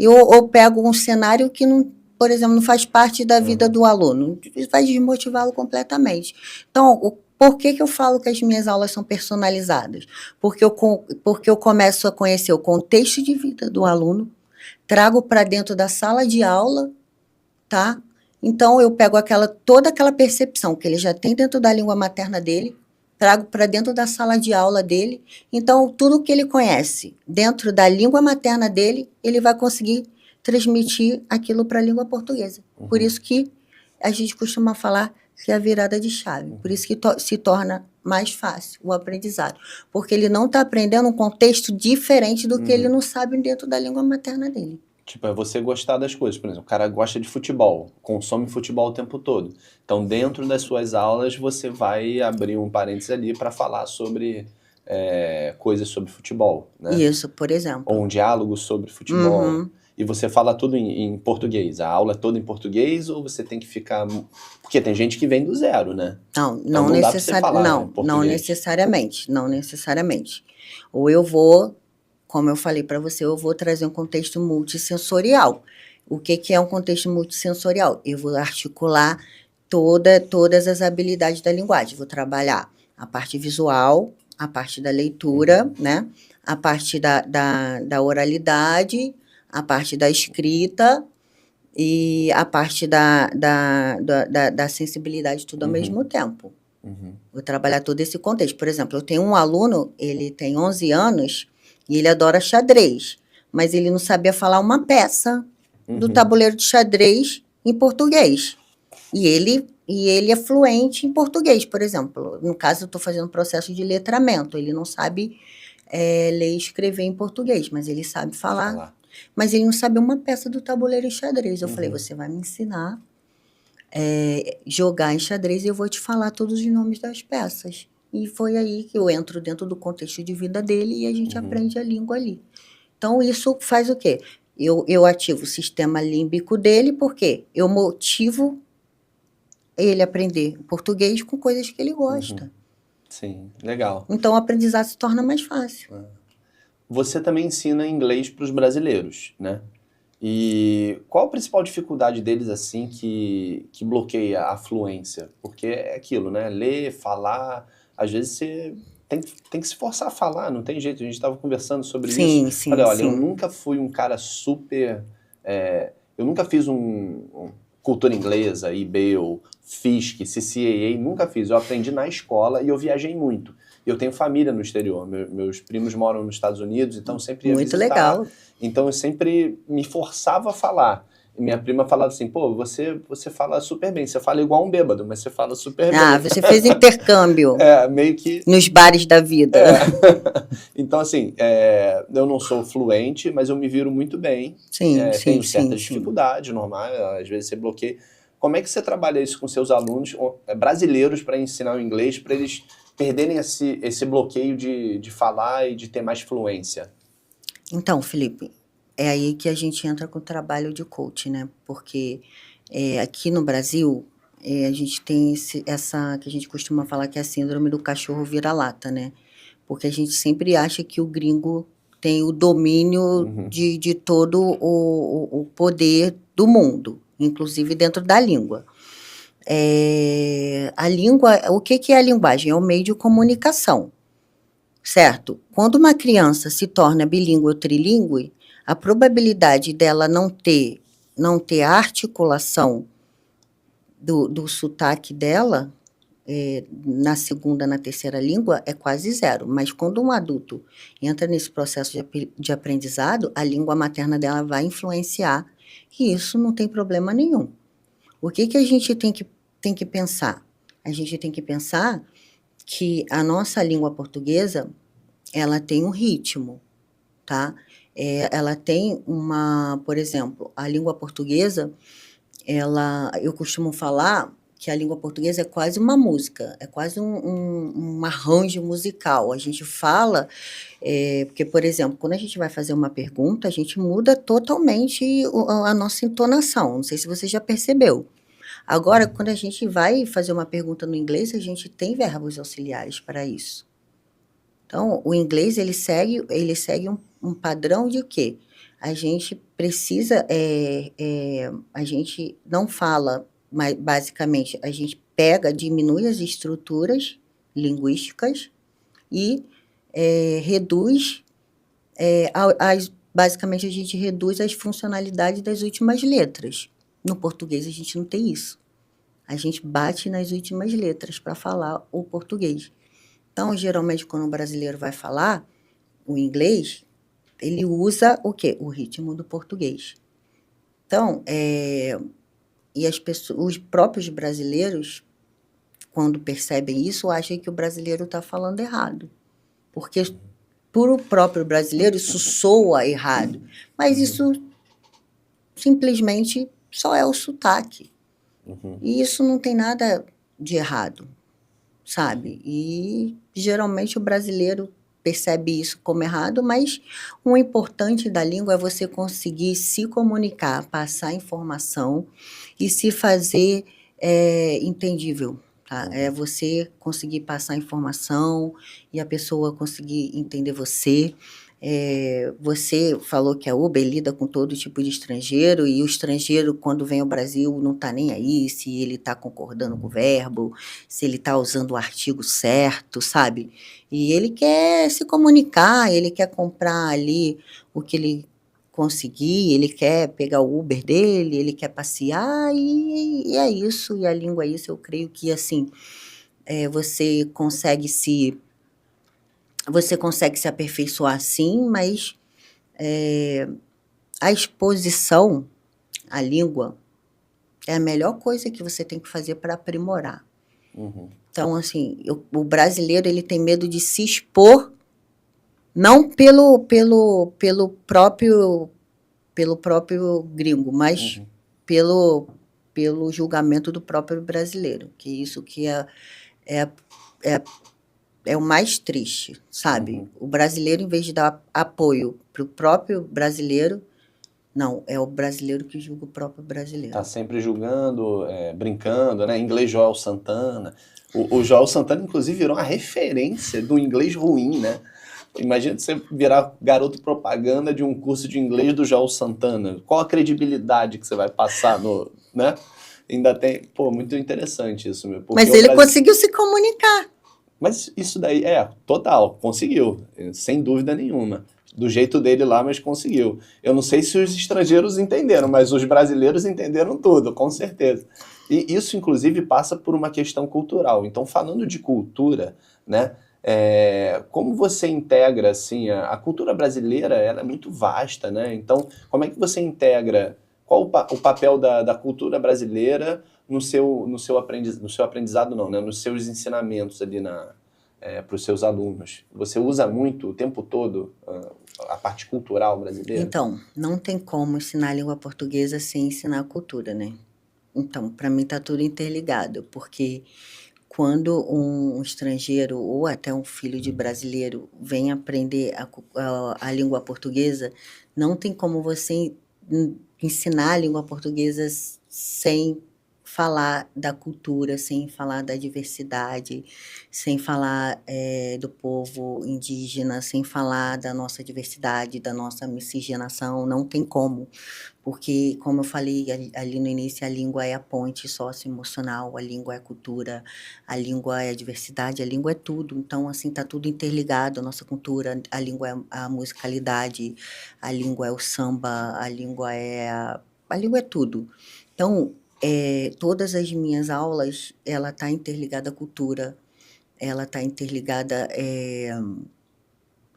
B: ou pego um cenário que, não, por exemplo, não faz parte da vida do aluno, vai desmotivá-lo completamente. Então, por que eu falo que as minhas aulas são personalizadas? Porque eu começo a conhecer o contexto de vida do aluno, trago para dentro da sala de aula, tá? Então, eu pego toda aquela percepção que ele já tem dentro da língua materna dele, trago para dentro da sala de aula dele. Então, tudo que ele conhece dentro da língua materna dele, ele vai conseguir transmitir aquilo para a língua portuguesa. Por isso que a gente costuma falar que é a virada de chave. Por isso que se torna mais fácil o aprendizado. Porque ele não está aprendendo um contexto diferente do que ele não sabe dentro da língua materna dele.
A: Tipo, é você gostar das coisas. Por exemplo, o cara gosta de futebol, consome futebol o tempo todo. Então, dentro das suas aulas, você vai abrir um parênteses ali para falar sobre coisas sobre futebol, né?
B: Isso, por exemplo.
A: Ou um diálogo sobre futebol. E você fala tudo em português. A aula é toda em português ou você tem que ficar... Porque tem gente que vem do zero, né?
B: Não necessariamente. Não necessariamente. Ou eu vou... Como eu falei para você, eu vou trazer um contexto multissensorial. O que é um contexto multissensorial? Eu vou articular todas as habilidades da linguagem. Vou trabalhar a parte visual, a parte da leitura, né? A parte da oralidade, a parte da escrita e a parte da sensibilidade, tudo ao mesmo tempo. Vou trabalhar todo esse contexto. Por exemplo, eu tenho um aluno, ele tem 11 anos... E ele adora xadrez, mas ele não sabia falar uma peça do tabuleiro de xadrez em português. E ele é fluente em português, por exemplo. No caso, eu estou fazendo um processo de letramento. Ele não sabe ler e escrever em português, mas ele sabe falar. Mas ele não sabe uma peça do tabuleiro de xadrez. Eu falei, você vai me ensinar jogar em xadrez e eu vou te falar todos os nomes das peças. e foi aí que eu entro dentro do contexto de vida dele e a gente aprende a língua ali. Então, isso faz o quê? Eu ativo o sistema límbico dele, porque eu motivo ele a aprender português com coisas que ele gosta.
A: Sim, legal.
B: Então, o aprendizado se torna mais fácil.
A: Você também ensina inglês para os brasileiros, né? E qual a principal dificuldade deles, assim, que bloqueia a fluência? Porque é aquilo, né? Ler, falar, às vezes você tem que se forçar a falar, não tem jeito. A gente estava conversando sobre isso.
B: Sim, sim,
A: Falei, olha, eu
B: sim.
A: nunca fui um cara super... eu nunca fiz um cultura inglesa, IB, FISC, CCAA, nunca fiz. Eu aprendi na escola e eu viajei muito. Eu tenho família no exterior, meus primos moram nos Estados Unidos, então sempre ia
B: Muito
A: visitar.
B: legal.
A: Então eu sempre me forçava a falar. E minha prima falava assim, pô, você fala super bem, você fala igual um bêbado, mas você fala super bem.
B: Ah, você fez intercâmbio
A: Meio que...
B: nos bares da vida.
A: Então, assim, eu não sou fluente, mas eu me viro muito bem.
B: Sim, sim,
A: Tenho
B: sim,
A: certas
B: sim.
A: dificuldades, normal, às vezes você bloqueia. Como é que você trabalha isso com seus alunos brasileiros para ensinar o inglês, para eles perderem esse bloqueio de falar e de ter mais fluência?
B: Então, Felipe, é aí que a gente entra com o trabalho de coach, né? Porque aqui no Brasil, a gente tem essa que a gente costuma falar que é a síndrome do cachorro vira-lata, né? Porque a gente sempre acha que o gringo tem o domínio de todo o poder do mundo, inclusive dentro da língua. A língua, o que é a linguagem? É o meio de comunicação, certo? Quando uma criança se torna bilíngue ou trilíngue, a probabilidade dela não ter a articulação do sotaque dela na segunda, na terceira língua é quase zero. Mas quando um adulto entra nesse processo de aprendizado, a língua materna dela vai influenciar, e isso não tem problema nenhum. O que a gente tem que pensar? A gente tem que pensar que a nossa língua portuguesa, ela tem um ritmo, tá? Ela tem por exemplo, a língua portuguesa, eu costumo falar que a língua portuguesa é quase uma música, é quase um arranjo musical. A gente fala, porque, por exemplo, quando a gente vai fazer uma pergunta, a gente muda totalmente a nossa entonação. Não sei se você já percebeu. Agora, quando a gente vai fazer uma pergunta no inglês, a gente tem verbos auxiliares para isso. Então, o inglês, ele segue um padrão de quê? A gente precisa, a gente não fala, mas basicamente, a gente diminui as estruturas linguísticas e reduz, basicamente a gente reduz as funcionalidades das últimas letras. No português a gente não tem isso. A gente bate nas últimas letras para falar o português. Então, geralmente, quando o brasileiro vai falar o inglês, ele usa o quê? O ritmo do português. Então, e os próprios brasileiros, quando percebem isso, acham que o brasileiro está falando errado. Porque, para o próprio brasileiro, isso soa errado. Mas isso simplesmente só é o sotaque. E isso não tem nada de errado, sabe? E geralmente o brasileiro percebe isso como errado, mas o importante da língua é você conseguir se comunicar, passar informação e se fazer entendível, tá? É você conseguir passar informação e a pessoa conseguir entender você. Você falou que a Uber lida com todo tipo de estrangeiro, e o estrangeiro, quando vem ao Brasil, não está nem aí se ele está concordando com o verbo, se ele está usando o artigo certo, sabe? E ele quer se comunicar, ele quer comprar ali o que ele conseguir, ele quer pegar o Uber dele, ele quer passear, e é isso, e a língua é isso. Eu creio que, assim, você consegue se aperfeiçoar, sim, mas a exposição à língua é a melhor coisa que você tem que fazer para aprimorar. Então, assim, o brasileiro, ele tem medo de se expor, não pelo próprio gringo, mas pelo julgamento do próprio brasileiro, que isso que é é o mais triste, sabe? O brasileiro, em vez de dar apoio para o próprio brasileiro, não, é o brasileiro que julga o próprio brasileiro.
A: Tá sempre julgando, brincando, né? Inglês Joel Santana. O Joel Santana, inclusive, virou uma referência do inglês ruim, né? Imagina você virar garoto propaganda de um curso de inglês do Joel Santana. Qual a credibilidade que você vai passar no, né? Ainda tem, pô, muito interessante isso, meu.
B: Mas ele conseguiu se comunicar.
A: Mas isso daí, total, conseguiu, sem dúvida nenhuma. Do jeito dele lá, mas conseguiu. Eu não sei se os estrangeiros entenderam, mas os brasileiros entenderam tudo, com certeza. E isso, inclusive, passa por uma questão cultural. Então, falando de cultura, né, como você integra, assim, a cultura brasileira, ela é muito vasta, né? Então, como é que você integra, qual o papel da cultura brasileira no seu aprendizado, não, né? Nos seus ensinamentos ali para os seus alunos? Você usa muito, o tempo todo, a parte cultural brasileira?
B: Então, não tem como ensinar a língua portuguesa sem ensinar a cultura, né? Então, para mim está tudo interligado, porque quando um estrangeiro ou até um filho de brasileiro vem aprender a língua portuguesa, não tem como você ensinar a língua portuguesa sem falar da cultura, sem falar da diversidade, sem falar do povo indígena, sem falar da nossa diversidade, da nossa miscigenação, não tem como. Porque, como eu falei ali no início, a língua é a ponte socioemocional, a língua é a cultura, a língua é a diversidade, a língua é tudo. Então, assim, está tudo interligado, a nossa cultura, a língua é a musicalidade, a língua é o samba, a língua é tudo. Então, todas as minhas aulas, ela está interligada à cultura, ela está interligada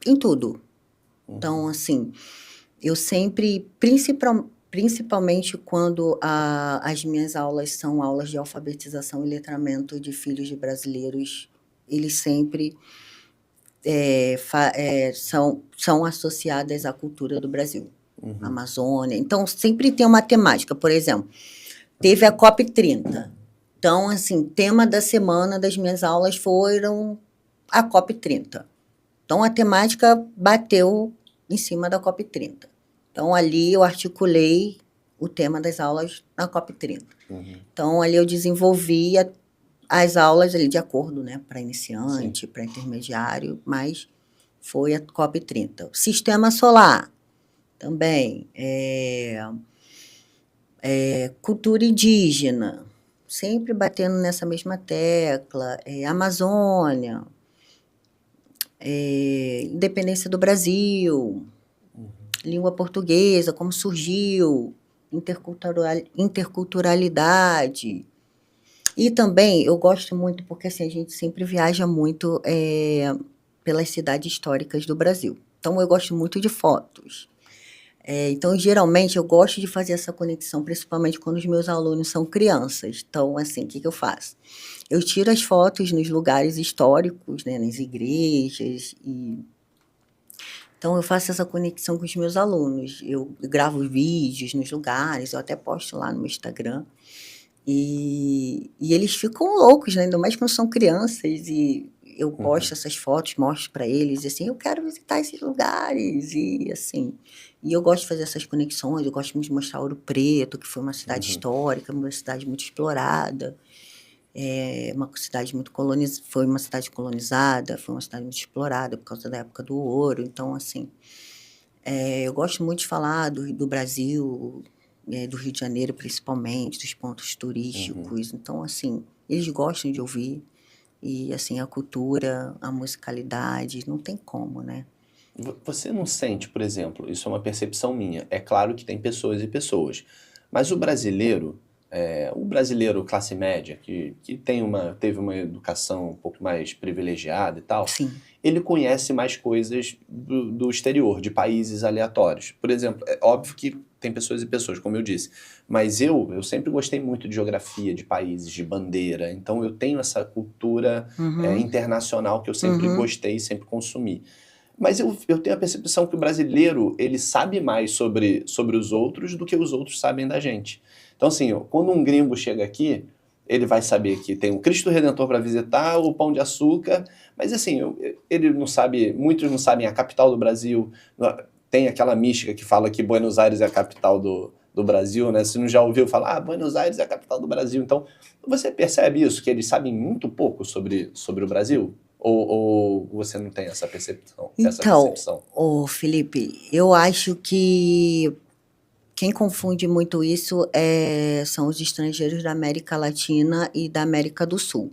B: em tudo. Então, assim, eu sempre, principalmente quando as minhas aulas são aulas de alfabetização e letramento de filhos de brasileiros, eles sempre são associadas à cultura do Brasil, Amazônia. Então, sempre tem uma temática. Por exemplo, teve a COP30. Então, assim, tema da semana das minhas aulas foram a COP30. Então, a temática bateu em cima da COP30. Então, ali eu articulei o tema das aulas na COP30. Então, ali eu desenvolvi as aulas ali de acordo, né, para iniciante, para intermediário, mas foi a COP30. Sistema solar, também. Cultura indígena, sempre batendo nessa mesma tecla. Amazônia, independência do Brasil, língua portuguesa, como surgiu, interculturalidade. E também eu gosto muito, porque assim, a gente sempre viaja muito pelas cidades históricas do Brasil. Então, eu gosto muito de fotos. Então, geralmente, eu gosto de fazer essa conexão, principalmente quando os meus alunos são crianças. Então, assim, o que eu faço? Eu tiro as fotos nos lugares históricos, né, nas igrejas. Então, eu faço essa conexão com os meus alunos. Eu gravo vídeos nos lugares, eu até posto lá no meu Instagram. E eles ficam loucos, né? Ainda mais quando são crianças. E eu posto essas fotos, mostro para eles, assim, eu quero visitar esses lugares. E assim, e eu gosto de fazer essas conexões, eu gosto muito de mostrar Ouro Preto, que foi uma cidade histórica, uma cidade muito explorada. Uma cidade muito foi uma cidade colonizada, foi uma cidade muito explorada por causa da época do ouro. Então, assim, eu gosto muito de falar do Brasil, do Rio de Janeiro, principalmente, dos pontos turísticos. Então, assim, eles gostam de ouvir. E, assim, a cultura, a musicalidade, não tem como, né?
A: Você não sente, por exemplo, isso é uma percepção minha, é claro que tem pessoas e pessoas, mas o brasileiro classe média, que teve uma educação um pouco mais privilegiada e tal,
B: Sim.
A: Ele conhece mais coisas do exterior, de países aleatórios. Por exemplo, é óbvio que tem pessoas e pessoas, como eu disse, mas eu sempre gostei muito de geografia, de países, de bandeira, então eu tenho essa cultura internacional que eu sempre gostei, sempre consumi. Mas eu tenho a percepção que o brasileiro, ele sabe mais sobre os outros do que os outros sabem da gente. Então, assim, quando um gringo chega aqui, ele vai saber que tem o Cristo Redentor para visitar, o Pão de Açúcar, mas assim, ele não sabe, muitos não sabem a capital do Brasil, tem aquela mística que fala que Buenos Aires é a capital do Brasil, né? Você não já ouviu falar, Buenos Aires é a capital do Brasil, então você percebe isso, que eles sabem muito pouco sobre o Brasil? Ou você não tem essa percepção?
B: Então, Felipe, eu acho que quem confunde muito isso são os estrangeiros da América Latina e da América do Sul.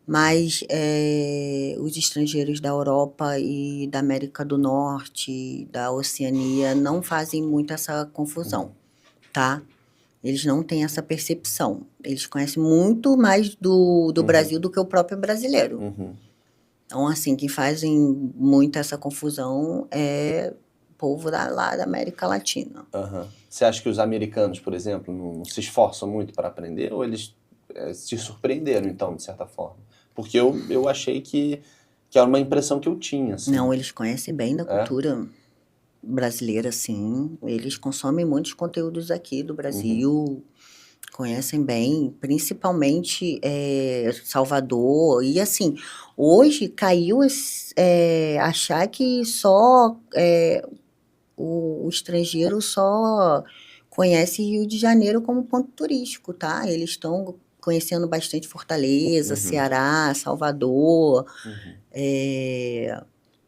B: Mas os estrangeiros da Europa e da América do Norte, da Oceania, não fazem muito essa confusão, tá? Eles não têm essa percepção. Eles conhecem muito mais do Brasil do que o próprio brasileiro. Então, assim, quem fazem muito essa confusão é o povo lá da América Latina.
A: Você acha que os americanos, por exemplo, não se esforçam muito para aprender? Ou eles se surpreenderam, então, de certa forma? Porque eu achei que era uma impressão que eu tinha. Assim.
B: Não, eles conhecem bem da cultura brasileira, sim. Eles consomem muitos conteúdos aqui do Brasil, conhecem bem, principalmente Salvador. E, assim, hoje caiu achar que só o estrangeiro só conhece Rio de Janeiro como ponto turístico, tá? Eles estão conhecendo bastante Fortaleza, Ceará, Salvador,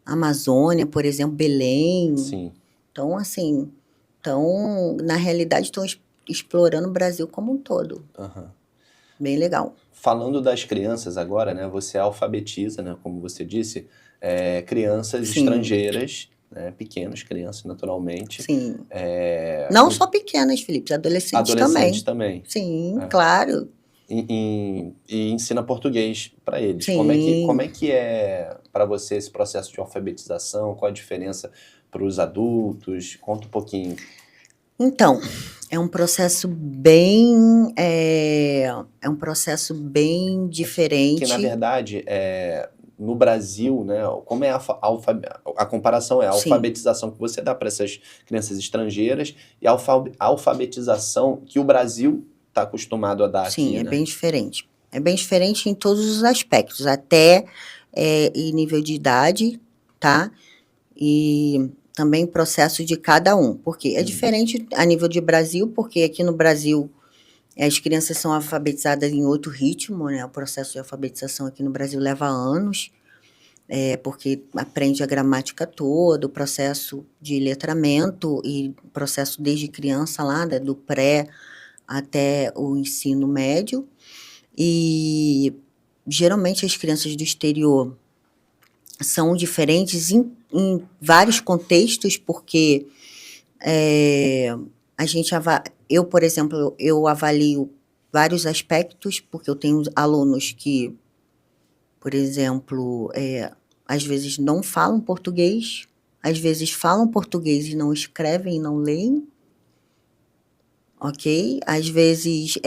B: Amazônia, por exemplo, Belém.
A: Sim.
B: Então, assim, na realidade, estão explorando o Brasil como um todo. Bem legal.
A: Falando das crianças agora, né? Você alfabetiza, né? Como você disse, crianças estrangeiras, né, pequenas crianças, naturalmente.
B: Sim. Não só pequenas, Felipe, adolescentes também.
A: Adolescentes também.
B: Sim, claro.
A: E ensina português para eles.
B: Sim.
A: Como é que é para você esse processo de alfabetização? Qual a diferença para os adultos? Conta um pouquinho.
B: Então, é um processo bem diferente.
A: Que, na verdade, no Brasil, né, como é a comparação é a alfabetização que você dá para essas crianças estrangeiras e a alfabetização que o Brasil está acostumado a dar aqui.
B: Sim, bem diferente. É bem diferente em todos os aspectos, até em nível de idade, tá? E também processo de cada um, porque é diferente a nível de Brasil, porque aqui no Brasil as crianças são alfabetizadas em outro ritmo, né? O processo de alfabetização aqui no Brasil leva anos, porque aprende a gramática toda, o processo de letramento e processo desde criança lá, né, do pré até o ensino médio. E geralmente as crianças do exterior são diferentes em vários contextos, porque eu, por exemplo, eu avalio vários aspectos, porque eu tenho alunos que, por exemplo, às vezes não falam português, às vezes falam português e não escrevem e não leem, ok? Às vezes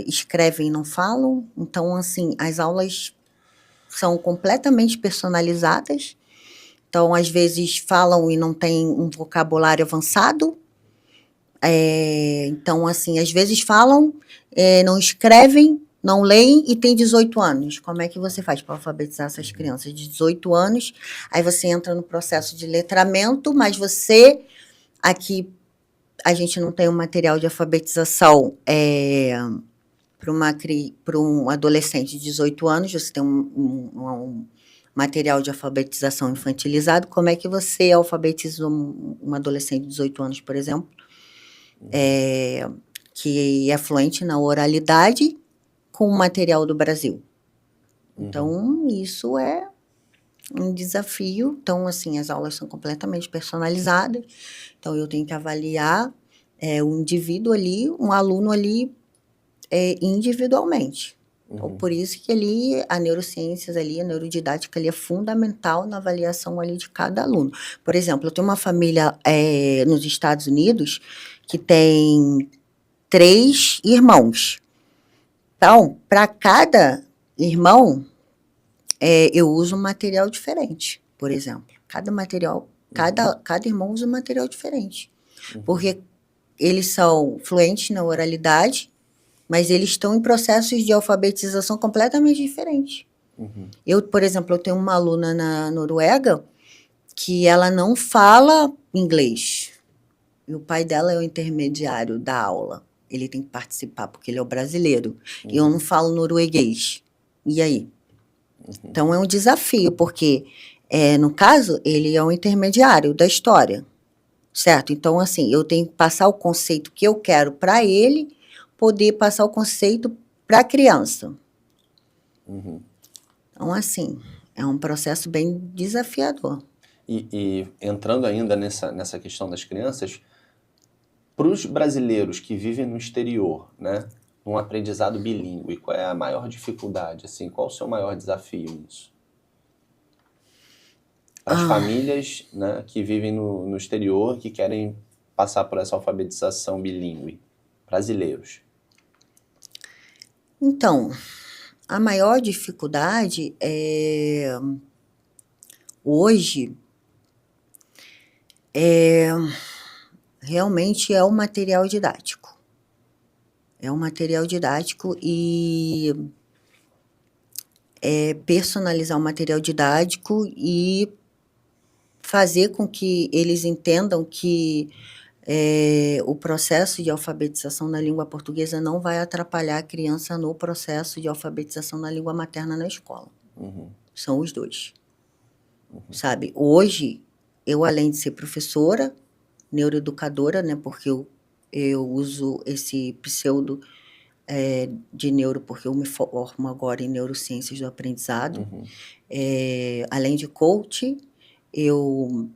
B: escrevem e não falam. Então, assim, as aulas são completamente personalizadas. Então, às vezes falam e não tem um vocabulário avançado. Então, assim, às vezes falam, não escrevem, não leem e tem 18 anos. Como é que você faz para alfabetizar essas crianças de 18 anos? Aí você entra no processo de letramento, mas aqui, a gente não tem um material de alfabetização para um adolescente de 18 anos, você tem um material de alfabetização infantilizado. Como é que você alfabetiza um adolescente de 18 anos, por exemplo, que é fluente na oralidade com o material do Brasil? Então, isso é um desafio. Então, assim, as aulas são completamente personalizadas. Então, eu tenho que avaliar o indivíduo ali, um aluno ali, individualmente. Então, por isso que ali a neurociências ali, a neurodidática ali é fundamental na avaliação ali de cada aluno. Por exemplo, eu tenho uma família nos Estados Unidos que tem 3 irmãos. Então, para cada irmão, eu uso um material diferente, por exemplo. Cada irmão usa um material diferente. Porque eles são fluentes na oralidade, mas eles estão em processos de alfabetização completamente diferentes. Eu, por exemplo, eu tenho uma aluna na Noruega que ela não fala inglês. E o pai dela é o intermediário da aula. Ele tem que participar, porque ele é o brasileiro. E eu não falo norueguês. E aí? Então, é um desafio, porque, no caso, ele é o intermediário da história, certo? Então, assim, eu tenho que passar o conceito que eu quero para ele, poder passar o conceito para a criança. Então, assim, é um processo bem desafiador.
A: E entrando ainda nessa questão das crianças, para os brasileiros que vivem no exterior, né, num aprendizado bilíngue, qual é a maior dificuldade, assim, qual o seu maior desafio nisso? Para as famílias, né, que vivem no exterior, que querem passar por essa alfabetização bilíngue, brasileiros.
B: Então, a maior dificuldade hoje realmente é o material didático. É o material didático e personalizar o material didático e fazer com que eles entendam que o processo de alfabetização na língua portuguesa não vai atrapalhar a criança no processo de alfabetização na língua materna na escola. São os dois. Sabe? Hoje, eu, além de ser professora, neuroeducadora, né, porque eu uso esse pseudo de neuro, porque eu me formo agora em neurociências do aprendizado. Além de coach, eu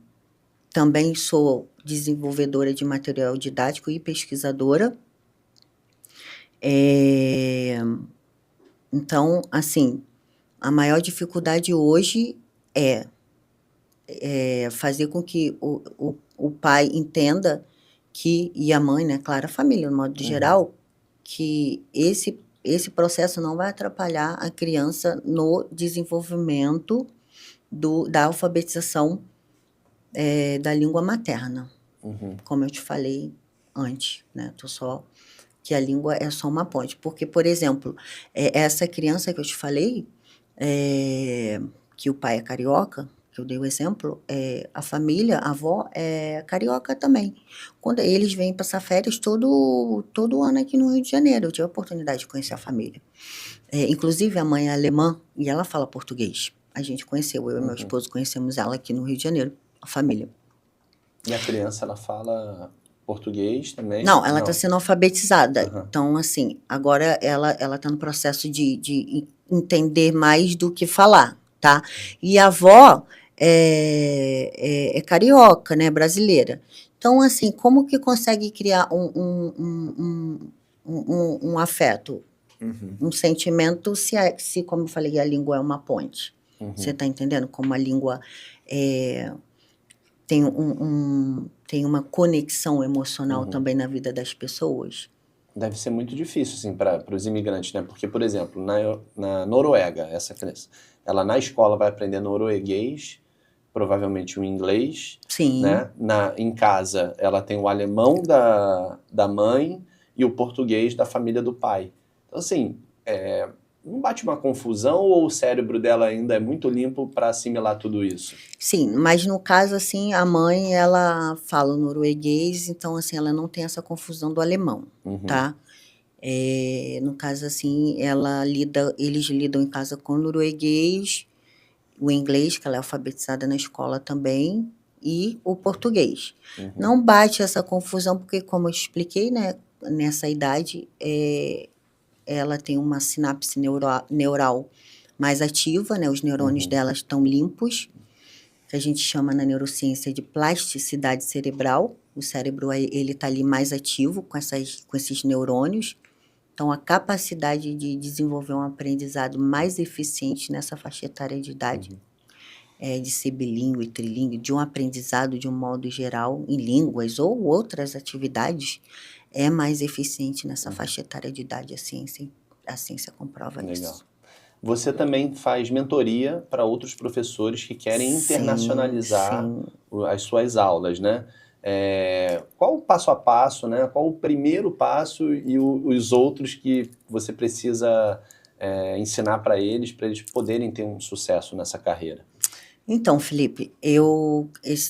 B: também sou desenvolvedora de material didático e pesquisadora. Então, assim, a maior dificuldade hoje é fazer com que o pai entenda que, e a mãe, né, claro, a família, no modo geral, que esse processo não vai atrapalhar a criança no desenvolvimento da alfabetização da língua materna. Como eu te falei antes, né? Que a língua é só uma ponte. Porque, por exemplo, essa criança que eu te falei, que o pai é carioca, que eu dei o exemplo, a família, a avó é carioca também. Quando eles vêm passar férias todo ano aqui no Rio de Janeiro, eu tive a oportunidade de conhecer a família. Inclusive, a mãe é alemã e ela fala português. A gente conheceu, eu e meu esposo conhecemos ela aqui no Rio de Janeiro, a família.
A: E a criança, ela fala português também?
B: Não, ela está sendo alfabetizada. Então, assim, agora ela está no processo de entender mais do que falar, tá? E a avó é carioca, né, brasileira. Então, assim, como que consegue criar um afeto, um sentimento, se, como eu falei, a língua é uma ponte? Você está entendendo como a língua tem uma conexão emocional também na vida das pessoas?
A: Deve ser muito difícil, assim, para os imigrantes, né? Porque, por exemplo, na Noruega, essa criança, ela na escola vai aprender norueguês, provavelmente o inglês.
B: Sim.
A: Né? Em casa, ela tem o alemão da mãe e o português da família do pai. Então, assim, não bate uma confusão ou o cérebro dela ainda é muito limpo para assimilar tudo isso?
B: Sim, mas no caso, assim, a mãe, ela fala o norueguês, então, assim, ela não tem essa confusão do alemão, tá? No caso, assim, eles lidam em casa com o norueguês, o inglês, que ela é alfabetizada na escola também, e o português. Não bate essa confusão, porque, como eu expliquei, né, nessa idade, ela tem uma sinapse neural mais ativa, né? Os neurônios dela estão limpos, que a gente chama na neurociência de plasticidade cerebral. O cérebro, ele está ali mais ativo com esses neurônios. Então, a capacidade de desenvolver um aprendizado mais eficiente nessa faixa etária de idade, de ser bilíngue, trilíngue, de um aprendizado de um modo geral, em línguas ou outras atividades, é mais eficiente nessa faixa etária de idade. A ciência comprova isso.
A: Você também faz mentoria para outros professores que querem internacionalizar as suas aulas, né? Qual o passo a passo, né? Qual o primeiro passo e os outros que você precisa ensinar para eles poderem ter um sucesso nessa carreira?
B: Então, Felipe,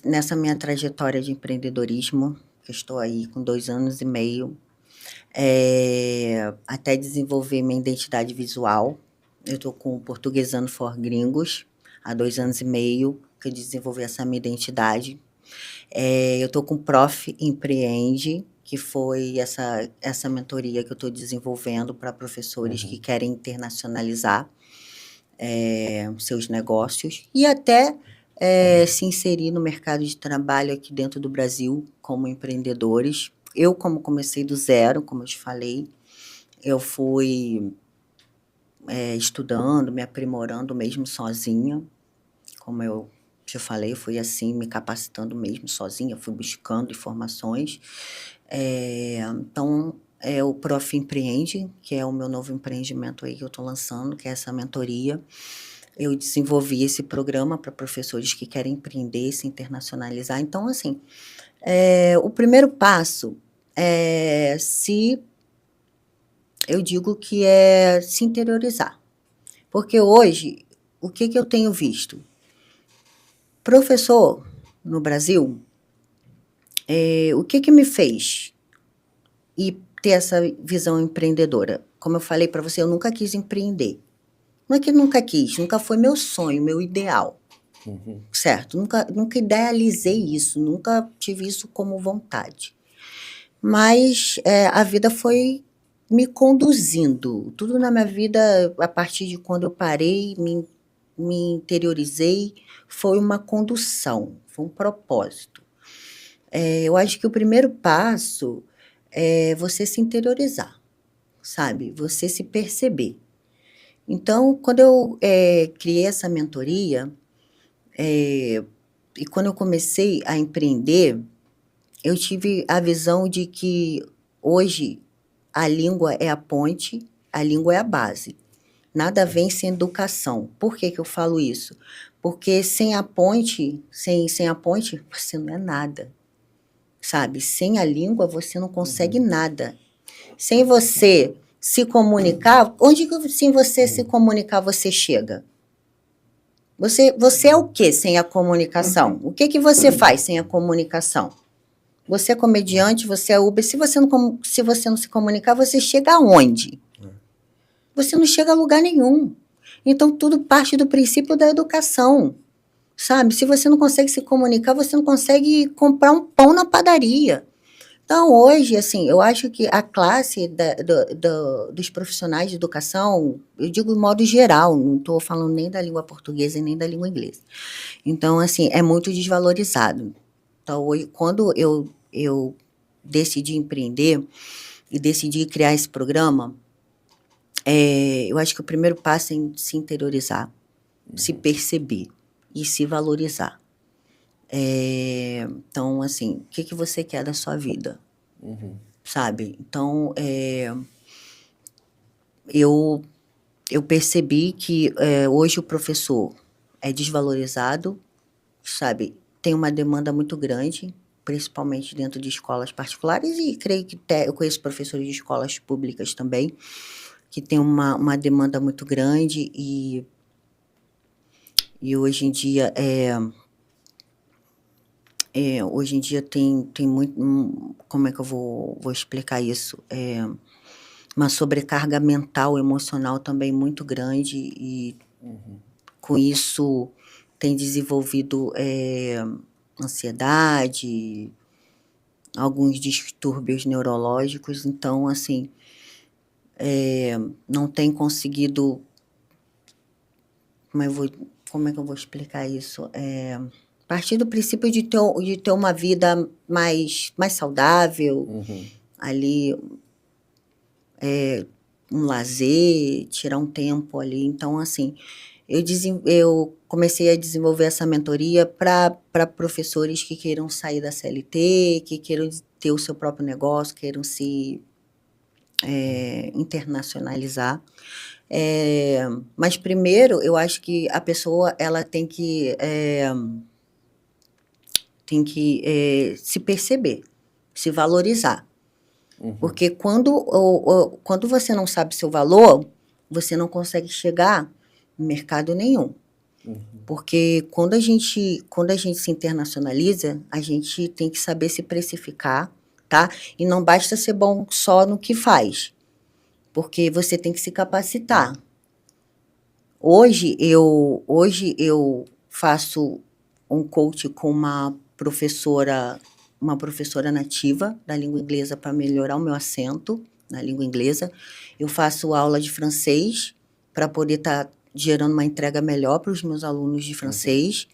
B: nessa minha trajetória de empreendedorismo, que eu estou aí com 2 anos e meio, até desenvolver minha identidade visual, eu estou com o Portuguesando for Gringos, há 2 anos e meio que eu desenvolvi essa minha identidade. Eu estou com o Prof. Empreende, que foi essa mentoria que eu estou desenvolvendo para professores que querem internacionalizar seus negócios e até se inserir no mercado de trabalho aqui dentro do Brasil como empreendedores. Eu, como comecei do zero, como eu te falei, eu fui estudando, me aprimorando mesmo sozinha, como eu te falei, eu fui assim, me capacitando mesmo sozinha, fui buscando informações. Então, o Prof. Empreende, que é o meu novo empreendimento aí que eu estou lançando, que é essa mentoria. Eu desenvolvi esse programa para professores que querem empreender, se internacionalizar. Então, assim, o primeiro passo eu digo que é se interiorizar. Porque hoje, o que eu tenho visto? Professor, no Brasil, o que me fez ir ter essa visão empreendedora? Como eu falei para você, eu nunca quis empreender. Não é que nunca quis, nunca foi meu sonho, meu ideal. Certo? Nunca idealizei isso, nunca tive isso como vontade. Mas a vida foi me conduzindo. Tudo na minha vida, a partir de quando eu parei, me interiorizei, foi uma condução, foi um propósito. Eu acho que o primeiro passo é você se interiorizar, sabe? Você se perceber. Então, quando eu criei essa mentoria, e quando eu comecei a empreender, eu tive a visão de que hoje a língua é a ponte, a língua é a base. Nada vem sem educação. Por que eu falo isso? Porque sem a ponte, sem a ponte, você não é nada. Sabe? Sem a língua, você não consegue nada. Sem você se comunicar, onde que sem você se comunicar você chega? Você é o que sem a comunicação? O que você faz sem a comunicação? Você é comediante, você é Uber. Se você não se comunicar, você chega aonde? Você não chega a lugar nenhum. Então, tudo parte do princípio da educação, sabe? Se você não consegue se comunicar, você não consegue comprar um pão na padaria. Então, hoje, assim, eu acho que a classe dos profissionais de educação, eu digo de modo geral, não estou falando nem da língua portuguesa e nem da língua inglesa. Então, assim, é muito desvalorizado. Então, hoje, quando eu decidi empreender e decidi criar esse programa, eu acho que o primeiro passo é se interiorizar, se perceber e se valorizar. Então, assim, o que você quer da sua vida? Sabe? Então, eu percebi que hoje o professor é desvalorizado, sabe? Tem uma demanda muito grande, principalmente dentro de escolas particulares, e creio que eu conheço professores de escolas públicas também, que tem uma demanda muito grande e hoje em dia tem muito, como é que eu vou explicar isso? Uma sobrecarga mental, emocional também muito grande e com isso tem desenvolvido ansiedade, alguns distúrbios neurológicos. Então, assim, não tem conseguido... Como é que eu vou explicar isso? Partir do princípio de ter uma vida mais saudável, ali, um lazer, tirar um tempo ali. Então, assim, eu comecei a desenvolver essa mentoria para professores que queiram sair da CLT, que queiram ter o seu próprio negócio, queiram se internacionalizar. Mas primeiro, eu acho que a pessoa ela tem que se perceber, se valorizar. Porque quando você não sabe seu valor, você não consegue chegar em mercado nenhum. Porque quando a gente se internacionaliza, a gente tem que saber se precificar, tá? E não basta ser bom só no que faz, porque você tem que se capacitar. Hoje eu faço um coach com uma professora nativa da língua inglesa para melhorar o meu acento na língua inglesa. Eu faço aula de francês para poder estar gerando uma entrega melhor para os meus alunos de francês.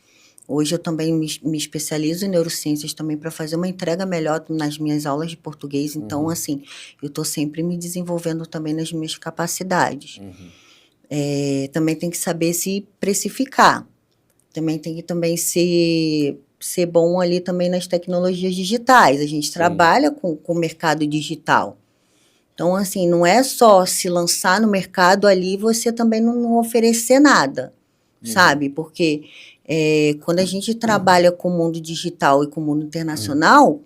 B: Hoje eu também me especializo em neurociências também para fazer uma entrega melhor nas minhas aulas de português. Então, assim, eu estou sempre me desenvolvendo também nas minhas capacidades. Também tem que saber se precificar. Também tem que ser bom ali também nas tecnologias digitais. A gente trabalha com o mercado digital. Então, assim, não é só se lançar no mercado ali, você também não oferecer nada, sabe? Porque quando a gente trabalha com o mundo digital e com o mundo internacional,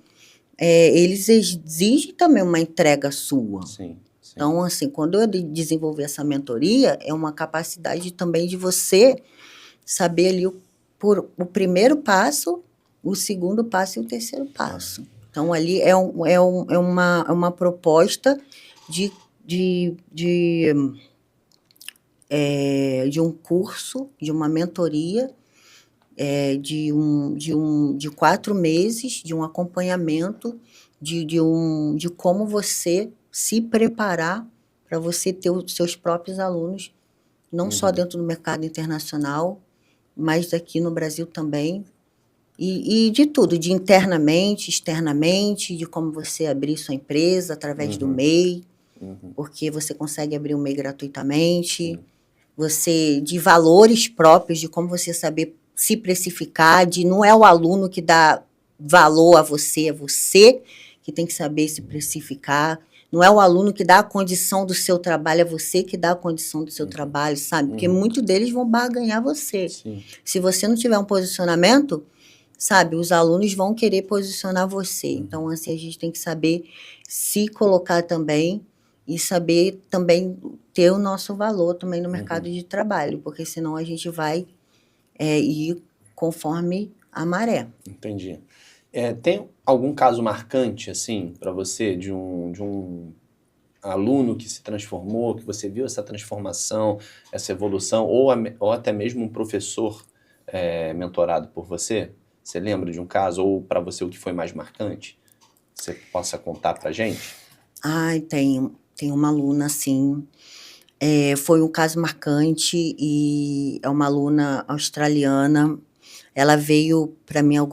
B: eles exigem também uma entrega sua.
A: Sim.
B: Então, assim, quando eu desenvolver essa mentoria, é uma capacidade também de você saber ali o primeiro passo, o segundo passo e o terceiro passo. Então, ali é uma proposta de um curso, de uma mentoria, de 4 meses, de um acompanhamento, de como você se preparar para você ter os seus próprios alunos, não só dentro do mercado internacional, mas aqui no Brasil também. E de tudo, de internamente, externamente, de como você abrir sua empresa através do MEI, porque você consegue abrir o MEI gratuitamente, de valores próprios, de como você saber se precificar, não é o aluno que dá valor a você, é você que tem que saber se precificar, não é o aluno que dá a condição do seu trabalho, é você que dá a condição do seu trabalho, sabe? Porque muitos deles vão barganhar você.
A: Sim.
B: Se você não tiver um posicionamento, sabe, os alunos vão querer posicionar você. Então, assim, a gente tem que saber se colocar também e saber também ter o nosso valor também no mercado de trabalho, porque senão a gente vai ir conforme a maré.
A: Entendi. Tem algum caso marcante, assim, para você, de um aluno que se transformou, que você viu essa transformação, essa evolução, ou até mesmo um professor mentorado por você? Você lembra de um caso, ou para você o que foi mais marcante? Você possa contar para a gente?
B: Ai, tem uma aluna, assim, foi um caso marcante e é uma aluna australiana. Ela veio para mim há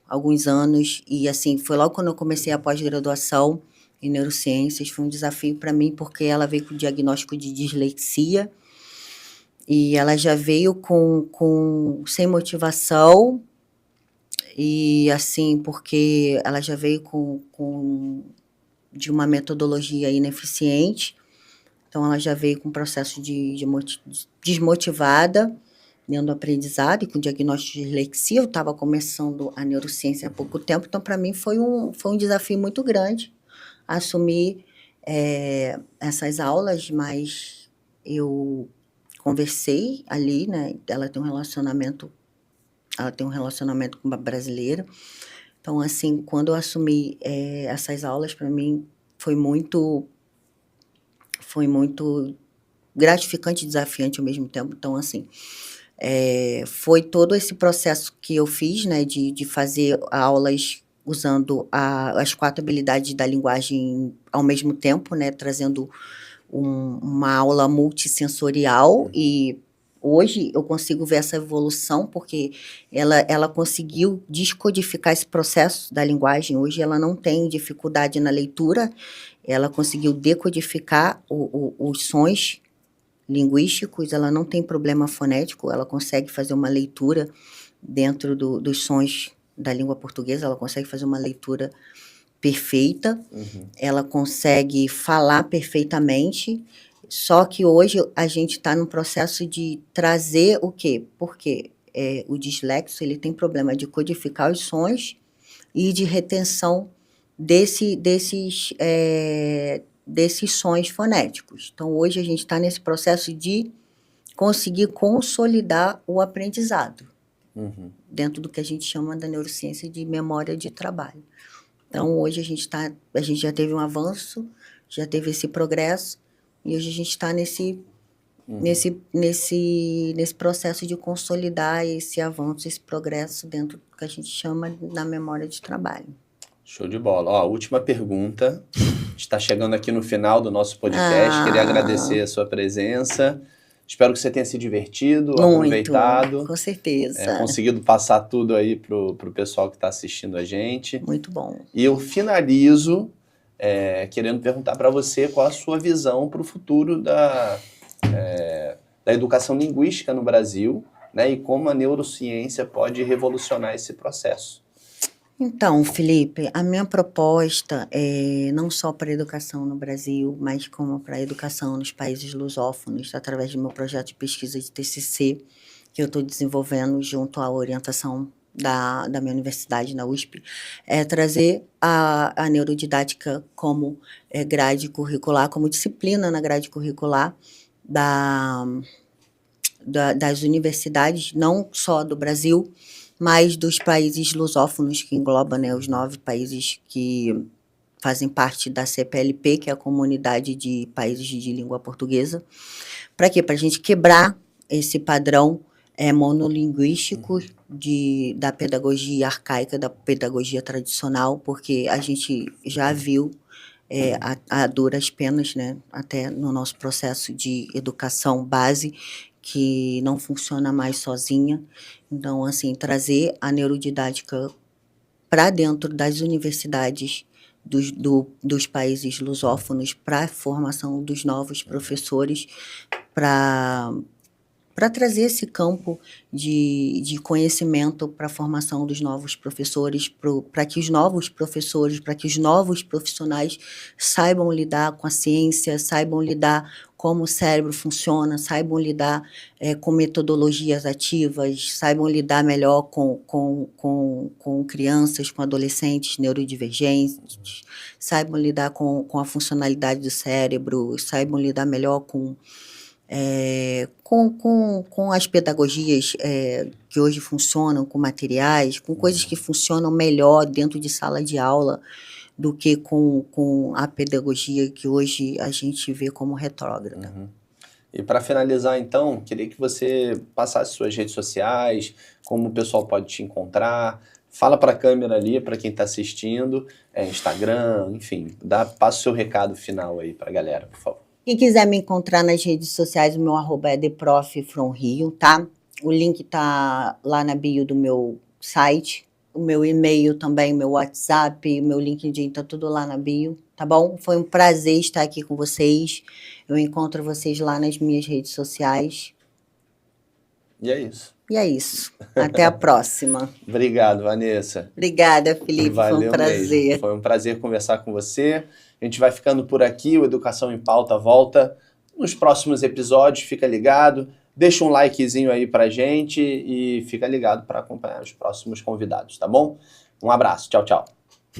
B: alguns anos e, assim, foi logo quando eu comecei a pós-graduação em neurociências. Foi um desafio para mim porque ela veio com diagnóstico de dislexia e ela já veio sem motivação e, assim, porque ela já veio de uma metodologia ineficiente. Então, ela já veio com um processo desmotivada dentro do aprendizado e com diagnóstico de dislexia. Eu estava começando a neurociência há pouco tempo, então, para mim, foi um desafio muito grande assumir essas aulas, mas eu conversei ali, né? Ela tem um relacionamento com uma brasileira. Então, assim, quando eu assumi essas aulas, para mim, foi muito gratificante e desafiante ao mesmo tempo. Então, assim, foi todo esse processo que eu fiz, né, de fazer aulas usando as 4 habilidades da linguagem ao mesmo tempo, né, trazendo uma aula multissensorial. E hoje eu consigo ver essa evolução, porque ela conseguiu descodificar esse processo da linguagem. Hoje ela não tem dificuldade na leitura, ela conseguiu decodificar os sons linguísticos, ela não tem problema fonético, ela consegue fazer uma leitura dentro dos sons da língua portuguesa, ela consegue fazer uma leitura perfeita, ela consegue falar perfeitamente, só que hoje a gente está num processo de trazer o quê? Porque o dislexo, ele tem problema de codificar os sons e de retenção desses sons fonéticos. Então, hoje a gente está nesse processo de conseguir consolidar o aprendizado, dentro do que a gente chama da neurociência de memória de trabalho. Então, hoje a gente já teve um avanço, já teve esse progresso, e hoje a gente está nesse processo de consolidar esse avanço, esse progresso dentro do que a gente chama da memória de trabalho.
A: Show de bola. Ó, última pergunta. Está chegando aqui no final do nosso podcast. Queria agradecer a sua presença. Espero que você tenha se divertido, aproveitado.
B: Com certeza.
A: Conseguido passar tudo aí pro pessoal que está assistindo a gente.
B: Muito bom.
A: E eu finalizo querendo perguntar para você qual a sua visão para o futuro da educação linguística no Brasil, né, e como a neurociência pode revolucionar esse processo.
B: Então, Felipe, a minha proposta é não só para a educação no Brasil, mas como para a educação nos países lusófonos, através do meu projeto de pesquisa de TCC, que eu estou desenvolvendo junto à orientação da minha universidade, na USP, é trazer a neurodidática como grade curricular, como disciplina na grade curricular das universidades, não só do Brasil, mas dos países lusófonos, que engloba, né, os 9 países que fazem parte da CPLP, que é a Comunidade de Países de Língua Portuguesa. Para quê? Para a gente quebrar esse padrão monolinguístico da pedagogia arcaica, da pedagogia tradicional, porque a gente já viu a duras penas, né, até no nosso processo de educação base, que não funciona mais sozinha. Então, assim, trazer a neurodidática para dentro das universidades dos países lusófonos, para a formação dos novos professores, para trazer esse campo de conhecimento para a formação dos novos professores, para que os novos professores, para que os novos profissionais saibam lidar com a ciência, saibam lidar como o cérebro funciona, saibam lidar com metodologias ativas, saibam lidar melhor com crianças, com adolescentes neurodivergentes, saibam lidar com a funcionalidade do cérebro, saibam lidar melhor com as pedagogias que hoje funcionam, com materiais, com coisas que funcionam melhor dentro de sala de aula do que com a pedagogia que hoje a gente vê como retrógrada.
A: E para finalizar, então, queria que você passasse suas redes sociais, como o pessoal pode te encontrar. Fala para a câmera ali, para quem está assistindo, Instagram, enfim, passa o seu recado final aí para a galera, por favor.
B: Quem quiser me encontrar nas redes sociais, o meu @ é theprof.from.rio, tá? O link tá lá na bio do meu site, o meu e-mail também, meu WhatsApp, o meu LinkedIn, tá tudo lá na bio, tá bom? Foi um prazer estar aqui com vocês. Eu encontro vocês lá nas minhas redes sociais.
A: E é isso.
B: E é isso. Até a próxima.
A: Obrigado, Vanessa.
B: Obrigada, Felipe.
A: Valeu,
B: foi um prazer.
A: Mesmo. Foi um prazer conversar com você. A gente vai ficando por aqui. O Educação em Pauta volta nos próximos episódios. Fica ligado. Deixa um likezinho aí pra gente e fica ligado para acompanhar os próximos convidados, tá bom? Um abraço. Tchau, tchau.